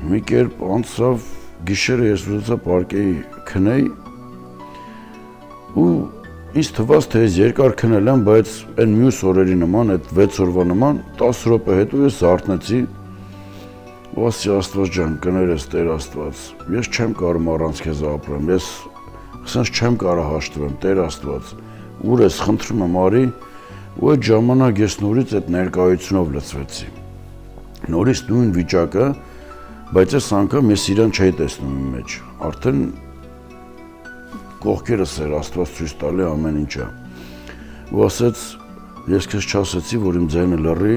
Speaker 2: մի կերպ անցավ գիշերը ես ուզեցա պարկեի քնեի ու ինձ թվաց թե ես երկար քնել եմ, բայց այն մյուս օրերի նման, այդ 6 օրվա նման 10 րոպե հետո ես զարթնեցի ու ասի Աստված ջան, կներես Տեր Աստված, ես չեմ կարող առանց քեզ ապրեմ, ես ասես չեմ կարող հաշտվեմ, Տեր Աստված, ուր ես խնդրում եմ արի ու այդ ժամանակ ես նորից այդ ներկայությունով լցվեցի։ Նորից նույն վիճակը, բայց այս անգամ ես իրան չէի տեսնում իմ մեջ, արդեն կողքերս էր Աստված ցույց տալի ամեն ինչը։ Ու ասեց, ես քեզ չասեցի, որ իմ ձայնը լռի,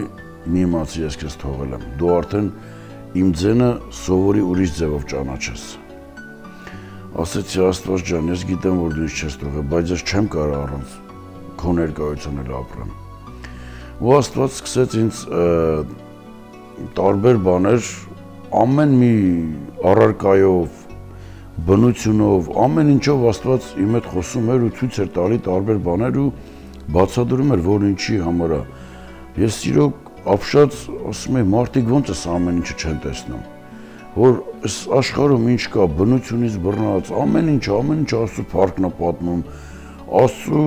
Speaker 2: մի իմացի ես քեզ թողել եմ։ Դու արդեն իմ ձայնը սովորի ուրիշ ձևով ճանաչես։ Ասեցի Աստված ջան, ես գիտեմ, որ դու ինձ չես թողել, բայց ես չեմ կարող առանց քո ներկայության էլ ապրեմ։ Ու Աստված սկսեց ինձ տարբեր բաներ, ամեն մի առարկայով, բնությունով, ամեն ինչով Աստված իմ հետ խոսում էր ու ցույց էր տալի տարբեր բաներ ու բացատրում էր, որ ինչի համար է։ Ես իրոք ապշած ասում եմ, մարդիկ ոնց է ամեն ինչը չեն տեսնում, որ այս աշխարհում ինչ կա, բնությունից բռնած, ամեն ինչ Աստծո փառքն է պատմում, Աստծո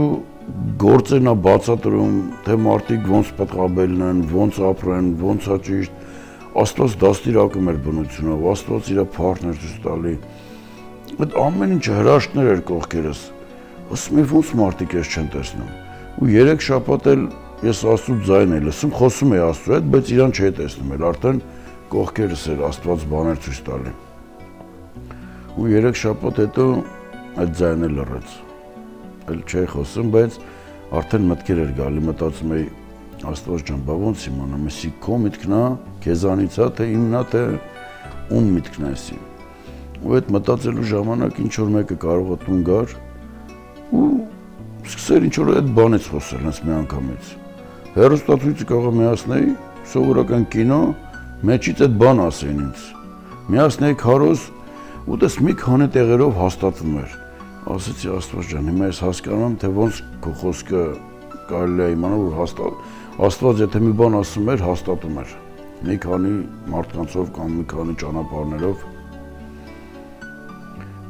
Speaker 2: գործերն է բացատրում, թե մարդիկ ոնց պետք է բելնեն, ոնց ապրեն, ոնց է ճիշտ։ Աստված դաստիարակում էր բնությունով, Աստված իր փառքն էր ցույց տալի։ Այդ ամեն ինչը հրաշքներ էր կողքերս։ Ասում եմ, ոնց մարդիկ ես չեն տեսնում։ Ու 3 շաբաթ էլ ես Աստծո ձայնն էի լսում, խոսում էի Աստծո հետ, բայց իրան չէի տեսնում էլ, արդեն կողքերս էր Աստված բաներ ցույց տալի։ Ու 3 շաբաթ հետո այդ ձայնը լռեց։ Էլ չէի խոսում, բայց արդեն մտքեր էր գալի, մտածում էի Աստված ջան, բա ոնց իմանամ, էսի քո միտքն է, քեզանից է, թե իմն է, թե ում միտքն է էսի։ Ու այդ մտածելու ժամանակ ինչ որ մեկը կարող է տուն գար ու սկսեր ինչ որ այդ բանից խոսել, հենց մի անգամից։ Հեռուստացույցը կարող միացնեի, սովորական կինո, մեջից այդ բան ասեին ինձ։ Միացնեի քարոզ ու դες մի քանի տեղերով հաստատվում էր։ Ասեցի Աստված ջան, հիմա ես հասկանում եմ, թե ոնց քո խոսքը կարելի է իմանալ, որ Աստված եթե մի բան ասում էր, հաստատում էր։ Մի քանի մարդկանցով կամ մի քանի ճանապարհներով։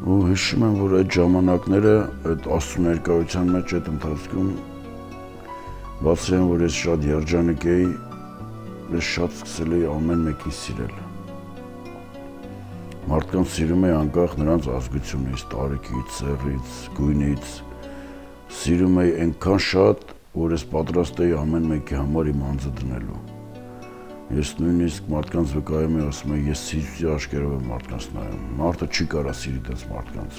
Speaker 2: Ու հիշում եմ, որ այդ ժամանակները, այդ Աստծո ներկայության մեջ այդ ընթացքում բացի այն, որ ես շատ երջանիկ էի, ես շատ սկսել էի ամեն մեկին սիրել։ Մարդկանց սիրում էի անկախ նրանց ազգությունից, տարիքից, ցեղից, գույնից։ Սիրում էի այնքան շատ, որ ես պատրաստ էի ամեն մեկի համար իմ անձը դնելու։ Ես նույնիսկ մարդկանց վկայում եմ, ասում եմ, ես սիրուցի աչքերով եմ մարդկանց նայում։ Մարդը չի կարող սիրի դες մարդկանց։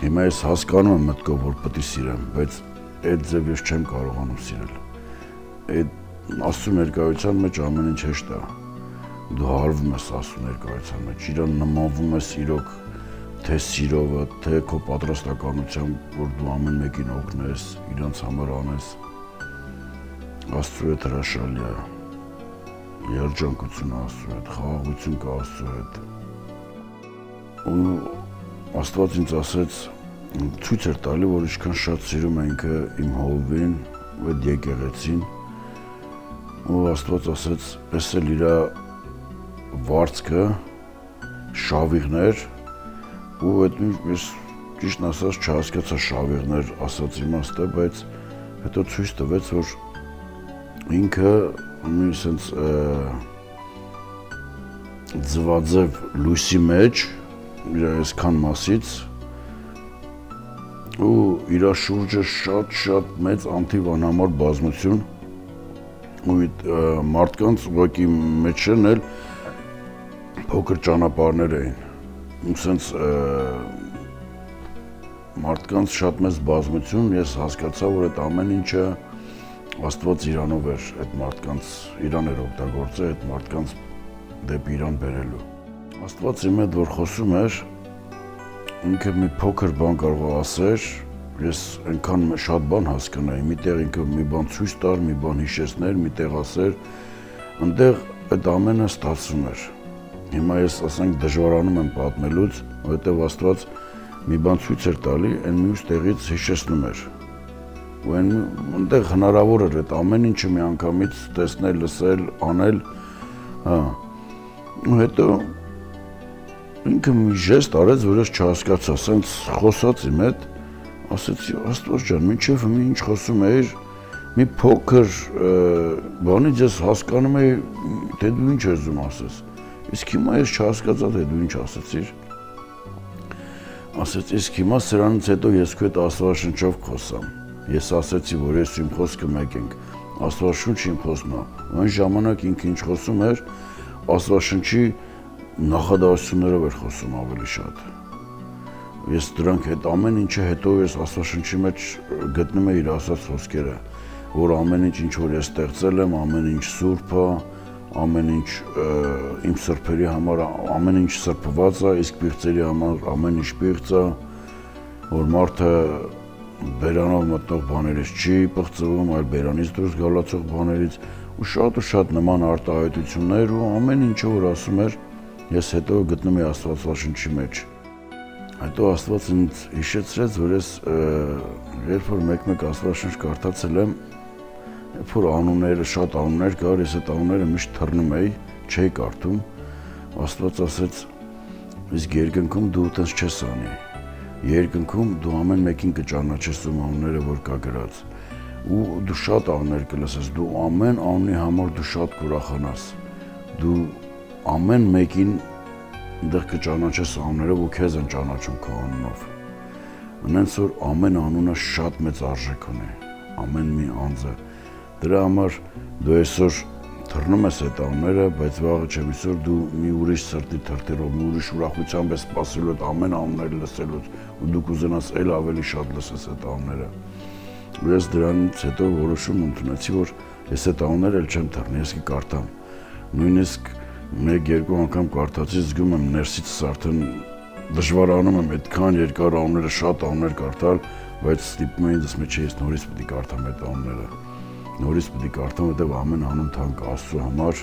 Speaker 2: Հիմա ես հասկանում եմ մտքով, որ պետք է սիրեմ, բայց այդ ձև ես չեմ կարողանում սիրել։ Այդ Աստծո ներկայության մեջ ամեն ինչ հեշտ է։ Դու հարվում ես Աստծո ներկայության մեջ, իրան նմանվում ես իրոք, թե սիրովը, թե քո պատրաստականությամբ, որ դու ամեն մեկին օգնես, իրանց համար անես։ Աստծո հետ հրաշալի է։ Երջանկություն Աստծո հետ, խաղաղություն կա Աստծո հետ։ Ու Աստված ինձ ասեց, ցույց էր տալի, որ ինչքան շատ սիրում է ինքը իմ հովին ու այդ եկեղեցին։ Ու Աստված ասեց, ես էլ իր վարձքը շավիղներ ու այդ ես ճիշտ ասած չհասկացա շավիղներ ասած իմաստը, բայց հետո ցույց տվեց, որ ինքը մի sense ձվածև լույսի մեջ իր այսքան մասից ու իր շուրջը շատ մեծ անթիվանամար բազմություն ու մարդկանց ուղղակի մեջերն էլ փոքր ճանապարհներ էին ու սենց մարդկանց շատ մեծ բազմություն ես հասկացա որ այդ ամեն ինչը Աստված իրանով էր այդ մարդկանց իրան էր օգտագործել այդ մարդկանց դեպի իրան բերելու Աստված իմ հետ որ խոսում էր ինքը մի փոքր բան կարող է ասեր ես այնքան շատ բան հասկանայի միտեղ ինքը մի բան ցույց տար մի բան հիշեցներ միտեղ ասեր այնտեղ այդ ամենը ստացվում էր հիմա ես ասենք դժվարանում եմ պատմելուց որովհետև Աստված մի բան ցույց էր տալի այն մյուս տեղից հիշեցնում էր ու այնտեղ հնարավոր էր այդ ամեն ինչը մի անգամից տեսնել լսել անել հա ու հետո ինքը մի ժեստ արեց որ ես չհասկացա սենց խոսած իմ հետ ասեցի Աստված ջան մինչև մի ինչ խոսում էիր մի փոքր բանից ես հասկանում էի թե դու ինչ ես ուզում ասես իսկ հիմա ես չհասկացա թե դու ինչ ասեցիր ասեց իսկ հիմա սրանից հետո ես քո հետ Աստվածաշնչով խոսամ ես ասեցի որ ես իմ խոսքը մեկ ենք Աստվածաշունչը իմ խոսքն է այն ժամանակ ինքը ինչ խոսում էր Աստվածաշնչի նախադասություններով էր խոսում ավելի շատ ես դրանք հետ ամեն ինչը հետո ես Աստվածաշնչի մեջ գտնում եմ իր ասած խոսքերը որ ամեն ինչ որ ես ստեղծել եմ ամեն ինչ սուրբ է ամեն ինչ իմ սրբերի համար ամեն ինչ սրբված է իսկ պիղծերի համար ամեն ինչ պիղծ է որ մարդը բերանով մտնող բաներից չի պղծվում այլ բերանից դուրս գալացող բաներից ու շատ նման արտահայտություններ ու ամեն ինչը որ ասում էր ես հետո գտնում եմ Աստվածաշնչի մեջ հետո Աստված ինձ հիշեցրեց որ ես երբ որ մեկ Աստվածաշունչ կարդացել եմ երբ որ անունները շատ անուններ կար ես այդ անունները միշտ թռնում էի չէի կարդում Աստված ասեց իսկ երկնքում դու այդպես չես անի երկնքում դու ամեն մեկին կճանաչես ում անունները որ կա գրած ու դու շատ անուններ կլսես դու ամեն անունի համար դու շատ կուրախանաս դու ամեն մեկին դեռ կճանաչես անունները ու քեզ են ճանաչում քո անունով այնց որ ամեն անունը շատ մեծ արժեք ունի ամեն մի անձը դրա համար դու այսօր թռնում ես այդ անունները բայց վաղը չէ այսօր դու մի ուրիշ սրտի թրթերով մի ուրիշ ուրախությամբ ես սպասելու այդ ամեն անունները լսելուց ու դու կուզենաս էլ ավելի շատ լսես այդ անունները ու ես դրանից հետո որոշում ընդունեցի որ ես այդ անունները էլ չեմ թռնի ես կկարդամ նույնիսկ մեկ-երկու անգամ կարդացի զգում եմ ներսից արդեն դժվարանում եմ այդքան երկար անունները շատ անուններ կարդալ բայց ստիպում եմ ինձ մեջ ես նորից պետք է կարդամ այդ անունները նորից պետք է կարդամ որտեղ ամեն անուն թանկ Աստծո համար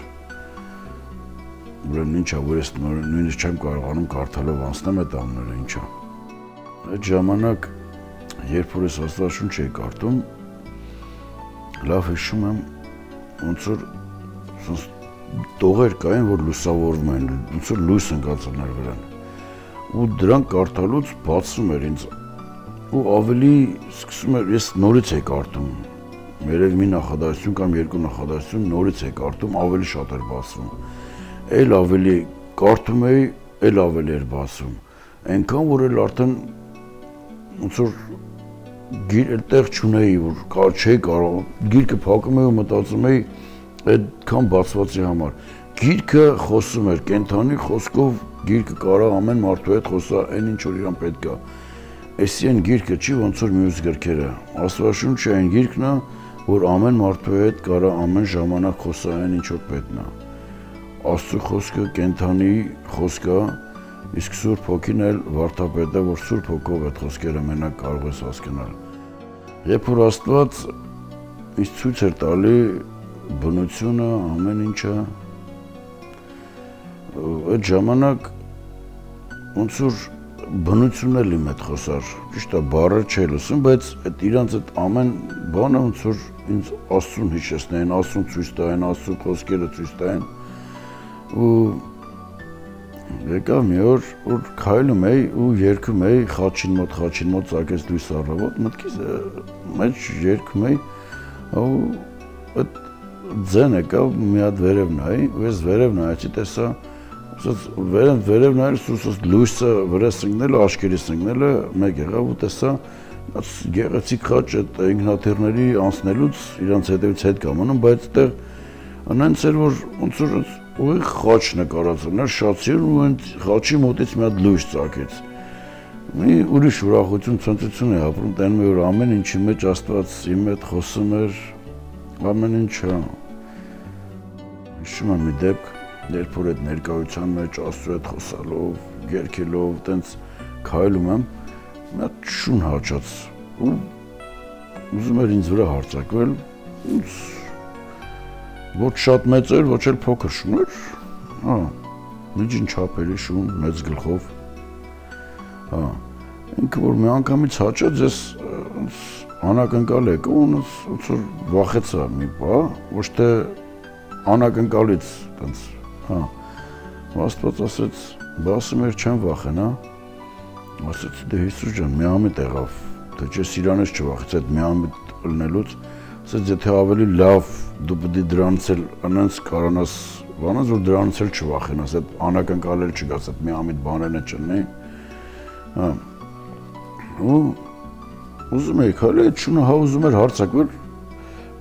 Speaker 2: ուրեմն ինչա որ ես նույնիսկ չեմ կարողանում կարդալով անցնեմ այդ անունները ինչա այդ ժամանակ երբ որ ես Աստվածաշունչ էի կարդում լավ հիշում եմ ոնց որ տողեր կային որ լուսավորվում են ոնց որ լույս ընկած էր վրան ու դրանք կարդալուց բացվում էր ինձ ու ավելի սկսում էր ես նորից էի կարդում Երևի մի նախադասություն կամ երկու նախադասություն նորից էի կարդում, ավելի շատ էր բացվում։ Էլ ավելի կարդում էի, էլ ավելի էր բացվում։ Այնքան որ էլ արդեն ոնց որ այդտեղ չունեի, որ չէի կարող, գիրքը փակում էի ու մտածում էի այդքան բացվածի համար։ Գիրքը խոսում էր, կենթանի խոսքով գիրքը կարող ամեն մարդու հետ խոսա, այն ինչ որ իրան պետք է։ Էսի այն գիրքը չի ոնց որ մյուս գրքերը։ Աստվածաշունչը այն գիրքն է, որ ամեն մարդու հետ կարա ամեն ժամանակ խոսա այն ինչ որ պետքն է։ Աստծո խոսքը կենթանի խոսք է, իսկ Սուրբ Հոգին էլ վարդապետ է, որ Սուրբ Հոգով այդ խոսքերը մենակ կարող ես հասկանալ։ Երբ որ Աստված ինձ ցույց էր տալի բնությունը, ամեն ինչը, այդ ժամանակ ոնց որ բնությունն էլ իմ հետ խոսար, ճիշտ է բառեր չէի լսում, բայց այդ իրանց այդ ամեն բանը ոնց որ ինձ Աստծուն հիշեցնեն, Աստծուն ցույց տային, Աստծո խոսքերը ցույց տային ու եկավ մի օր որ քայլում էի ու երգում էի խաչին մոտ ծագեց լույս առավոտ, մտքիս մեջ երգում էի ու այդ ձեն եկավ մի հատ վերև նայի ու ես վերև նայեցի տեսա վերև նայել սուսս լույսը վրաս ընկնելը, աչքերիս ընկնելը մեկ եղավ ու տեսա Գեղեցիկ խաչ այդ ինքնաթիռների անցնելուց իրանց հետևից հետ կամանում, բայց այդտեղ անենց էր, որ ոնց որ ուղիղ խաչ նկարացել, շատ սիրուն ու այդ խաչի մոտից մի հատ լույս ծագեց։ Մի ուրիշ ուրախություն, ցնծություն է ապրում, տենում է, որ ամեն ինչի մեջ Աստված իմ հետ խոսում էր, ամեն ինչ, հա։ Հիշում եմ մի դեպք, երբ որ այդ ներկայության մեջ Աստծո հետ խոսալով, երգելով, տենց քայլում եմ, մի հատ շուն հաճած ու ուզում էր ինձ վրա հարձակվել, ոչ շատ մեծ էր, ոչ էլ փոքր շուն էր, հա, միջին չափերի շուն, մեծ գլխով, հա, ինքը որ մի անգամից հաճած, ես անակնկալ եկա, ոնց որ վախեցա մի բա, ոչ թե անակնկալից, տենց, հա, Աստված ասեց, բա ասում էր չեմ վախենա, ասեց դե Հիսուս ջան, մի ամիտ եղավ, թե ես իրանից չվախեց այդ մի ամիտ ելնելուց, ասեց եթե ավելի լավ դու պետք է դրանից էլ անենց կարանաս բանած, որ դրանից էլ չվախենաս, այդ անակնկալել չգաս, այդ մի ամիտ բաներն է չլինի, հա, ու ուզում էի քալի, այդ շունը հա ուզում էր հարձակվել,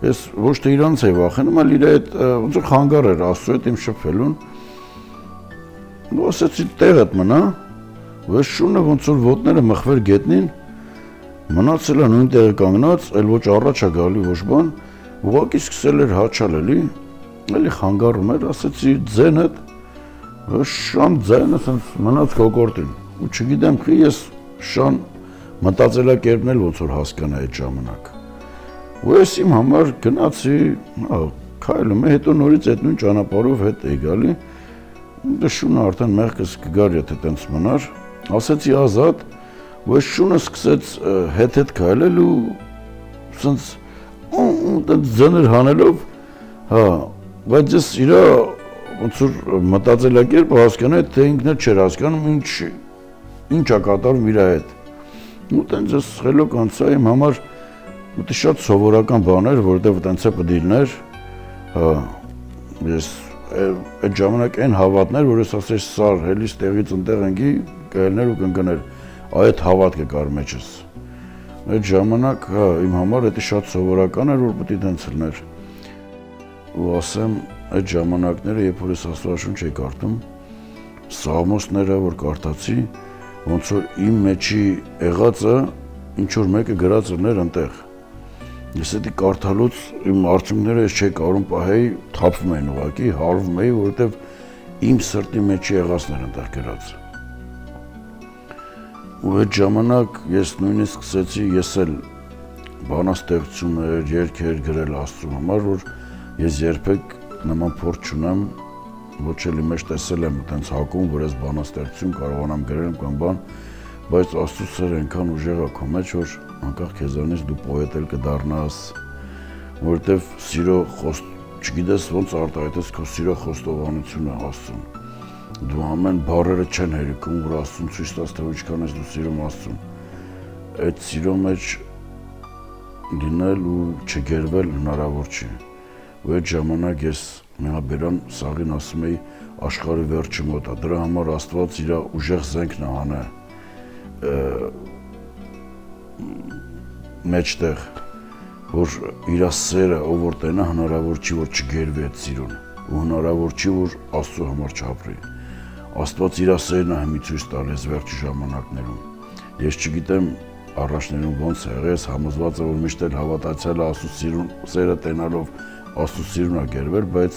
Speaker 2: ես ոչ թե իրանից էի վախենում, այլ իր այդ ոնց որ խանգար էր Աստծո հետ իմ շփվելուն, ու ասեցի տեղդ մնա, ու այս շունը ոնց որ ոտները մխվեր գետնին, մնացել է նույն տեղը կանգնած, այլ ոչ առաջ է գալի ոչ բան, ուղղակի սկսել էր հաչալ էլի խանգարում էր, ասեցի ձեն հետ, շան ձայնը սենց մնաց կոկորտին, ու չգիտեմ քի ես շան մտածելակերպն էլ ոնց որ հասկանա այդ ժամանակ, ու ես իմ համար գնացի, քայլում է, հետո նորից այդ նույն ճանապարհով հետ էի գալի, դե շունը արդեն մեղքս կգար, եթե տենց մնար, ասեցի ազատ, ու այս շունը սկսեց հետ քայլել ու սենց ձներ հանելով, հա, բայց ես իրա ոնց որ մտածելակերպը հասկանայի, թե ինքն էլ չէր հասկանում, ինչ է կատարում իրա հետ, ու տենց ես խելոք անցա իմ համար ուտի շատ սովորական բան էր, որովհետև տենց է պետք է լիներ, հա, ես այդ ժամանակ այն հավատներ, որ ես ասեի սար հելիս տեղից ընտեղ ընկի, կելներ ու կընկներ, այդ հավատքը կար մեջս։ Այդ ժամանակ, հա, իմ համար դա շատ սովորական էր, որ պետք է տենց լիներ։ Ու ասեմ, այդ ժամանակները, երբ որ ես Աստվածաշունչ էի կարդում, Սաղմոսները, որ կարդացի, ոնց որ իմ մեջի եղածը ինչ որ մեկը գրած էր ընտեղ։ Ես դա կարդալուց իմ արդյունքները ես չէի կարող պահեի, թափվում էին ուղղակի, հարվում էի, որովհետև իմ սրտի մեջ եղածներ այնտեղ գրած։ Ու այդ ժամանակ ես նույնիսկ սկսեցի ես էլ բանաստեղծություններ, երգեր գրել Աստծո համար, որ ես երբեք նման փորձ չունեմ, ոչ էլ իմ մեջ տեսել եմ այդպես հակում, որ ես բանաստեղծություն կարողանամ գրել կամ բան, բայց Աստծո սերը այնքան ուժեղ է քո մեջ, որ անկախ քեզանից դու պոետ էլ կդառնաս, որովհետև սիրո չգիտես ոնց արտահայտես քո սիրո խոստովանությունը Աստծուն։ Դու ամեն բառերը չեն հերիքում, որ Աստծուն ցույց տաս, թե ինչքան ես դու սիրում Աստծուն։ Այդ սիրո մեջ լինել ու չգերվել հնարավոր չի։ Ու այդ ժամանակ ես միաբերան սաղին ասում էի աշխարհի վերջը մոտ է։ Դրա համար Աստված իր ուժեղ զենքն է հանե մեջտեղ, որ իր սերը ով որ տենա հնարավոր չի որ չգերվի այդ սիրուն ու հնարավոր չի որ Աստծո համար չապրի։ Աստված իր սերն է հիմի ցույց տալիս վերջի ժամանակներում։ Ես չգիտեմ առաջներում ոնց է եղել, ես համոզված եմ որ միշտ էլ հավատացել է Աստծո սիրուն սերը տենալով Աստծո սիրուն է գերվել, բայց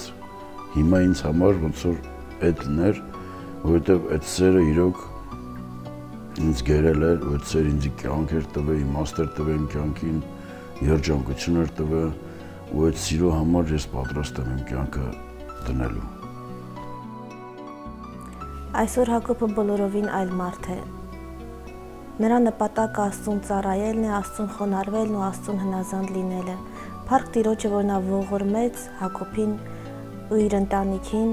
Speaker 2: հիմա ինձ համար ոնց որ այդ ներ, որովհետև այդ սերը իրոք ինձ գերել էր, ու այդ սերը ինձ կյանք էր տվել, իմաստ էր տվել իմ կյանքին, երջանկություն էր տվել, ու այդ սիրո համար ես պատրաստ եմ իմ կյանքը դնելու։
Speaker 3: Այսօր Հակոբը բոլորովին այլ մարդ է։ Նրա նպատակը Աստծուն ծառայելն է, Աստծուն խոնարհվելն ու Աստծուն հնազանդ լինելը։ Փառք Տիրոջը, որ նա ողորմեց Հակոբին ու իր ընտանիքին,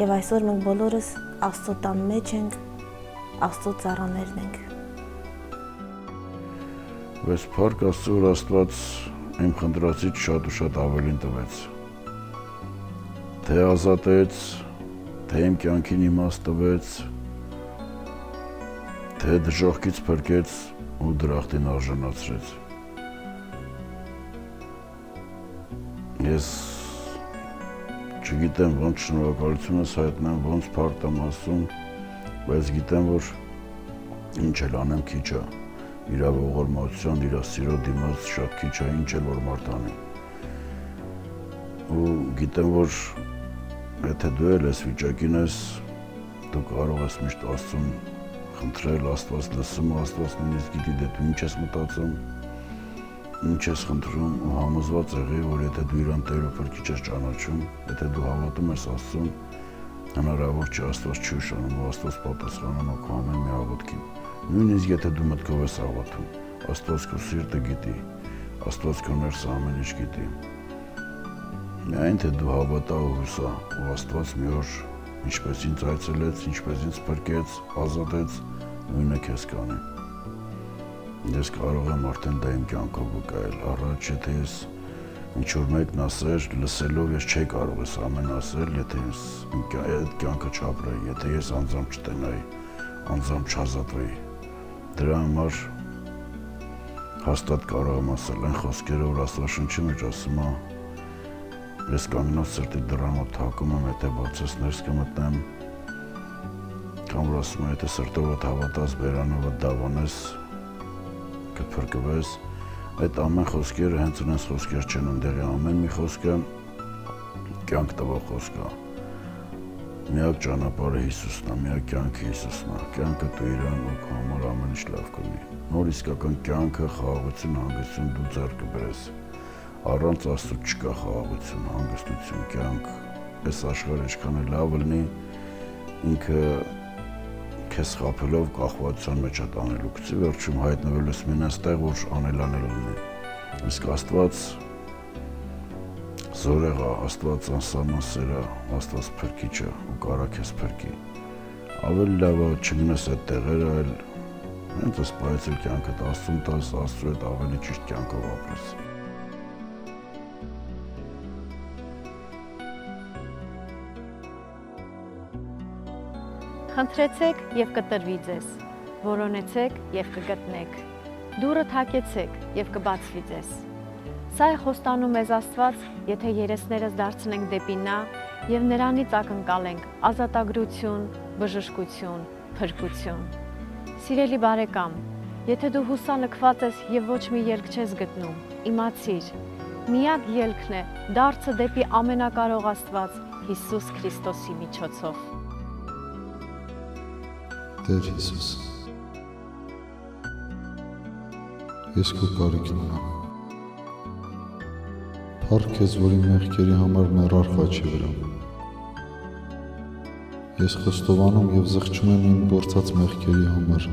Speaker 3: եւ այսօր մենք բոլորս Աստծո տան մեջ ենք, Աստծո ծառաներն ենք։
Speaker 2: Բայց փառք Աստծո, որ Աստված իմ խնդրածից շատ ու շատ ավելին տվեց։ Թե ազատեց, թե իմ կյանքին իմաստ տվեց, թե դժոխքից փրկեց ու դրախտին արժանացրեց։ Ես չգիտեմ ոնց շնորհակալությունս հայտնեմ, ոնց փառք եմ ասում, բայց գիտեմ, որ ինչ էլ անեմ քիչ է, իր ողորմության, իր սիրո դիմաց շատ քիչ է, ինչ էլ որ մարդ անի։ Ու գիտեմ, որ եթե դու էլ ես վիճակին ես, դու կարող ես միշտ Աստծուն խնդրել, Աստված լսում, Աստված նույնիսկ գիտի դե դու ինչ ես մտածում, ինչ ես խնդրում ու համոզված եղի, որ եթե դու իրան Տեր ու Փրկիչ ես ճանաչում, եթե դու հավատում ես Աստծուն, հնարավոր չէ Աստված չի ուշանում ու Աստված պատասխանում է քո ամեն մի աղոթքին։ Նույնիսկ եթե դու մտքով ես աղոթում, Աստված քո սիրտը գիտի, Աստված քո ներսը ամեն ինչ գիտի։ Միայն թե դու հավատա ու հուսա, ու Աստված մի օր ինչպես ինձ այցելեց, ինչպես ինձ փրկեց, ազատեց, նույնը քեզ կանի։ Ես կարող եմ արդեն դա իմ կյանքով վկայել, առաջ եթե ես ինչ-որ մեկն ասեր, լսելով ես չէի կարող ես ամեն ասել, եթե ես այդ կյանքը չապրեի, եթե ես անձամբ չտենայի, անձամբ չազատվեի։ Դրա համար հաստատ կարող եմ ասել այն խոսքերը, որ Աստվածաշնչի մեջ ասում է, ես կանգնած սրտի դռան մոտ թակում եմ, եթե բացես ներս կմտնեմ, կամ որ ասում է, եթե սրտովդ հավատաս, բերանովդ դավանես, կփրկվես, այդ ամեն խոսքերը հենց ունես խոսքեր չեն, ընդեղի ամեն մի խոսքը կյանք տվող խոսք է։ Միակ ճանապարհը Հիսուսն է, միակ կյանքը Հիսուսն է, կյանքը դու իրան ու քո համար ամեն ինչ լավ կլինի։ Նոր իսկական կյանքը, խաղաղություն, հանգստություն դու ձեռք կբերես։ Առանց Աստծո չկա խաղաղություն, հանգստություն, կյանք, այս աշխարհը ինչքան է լավ լինի, ինքը քեզ խաբելով կախվածության մեջ է տանելու, գուցե վերջում հայտնվել ես մեն այստեղ, որ անելանել լինի։ Իսկ Աստված զորեղ է, Աստված անսահման սեր է, Աստված փրկիչ է ու կարա քեզ փրկի։ Ավելի լավ է չգնաս այդ տեղերը, այլ հենց այս պայծել կյանքդ Աստծուն տաս, Աստծու հետ ավելի ճիշտ կյանքով ապրես։
Speaker 1: Խնդրեցեք և կտրվի ձեզ, որոնեցեք և կգտնեք, դուռը թակեցեք և կբացվի ձեզ։ Սա է խոստանում մեզ Աստված, եթե երեսներս դարձնենք դեպի նա և նրանից ակնկալենք ազատագրություն, բժշկություն, փրկություն։ Սիրելի բարեկամ, եթե դու հուսալքված ես և ոչ մի ելք չես գտնում, իմացիր, միակ ելքն է դարձը դեպի ամենակարող Աստված Հիսուս Քրիստոսի միջոցով։
Speaker 4: Տեր Հիսուս, ես քո կարիքն ունեմ։ Փառք քեզ, որ իմ մեղքերի համար մեռար խաչի վրա։ Ես խոստովանում և զղջում եմ իմ գործած մեղքերի համար։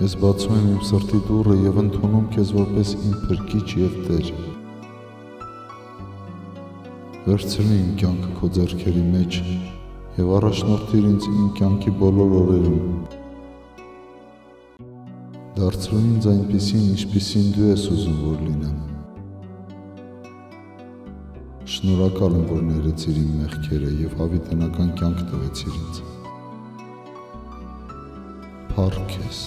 Speaker 4: Ես բացում եմ իմ սրտի դուռը և ընդունում քեզ որպես իմ փրկիչ և Տեր։ Վերցրու իմ կյանքը քո ձեռքերի մեջ և առաջնորդիր ինձ իմ կյանքի բոլոր օրերում։ Դարձրու ինձ այնպիսին, ինչպիսին դու ես ուզում, որ լինեմ։ Շնորհակալ եմ, որ ներեցիր իմ մեղքերը և հավիտենական կյանք տվեցիր ինձ։ Փառք քեզ։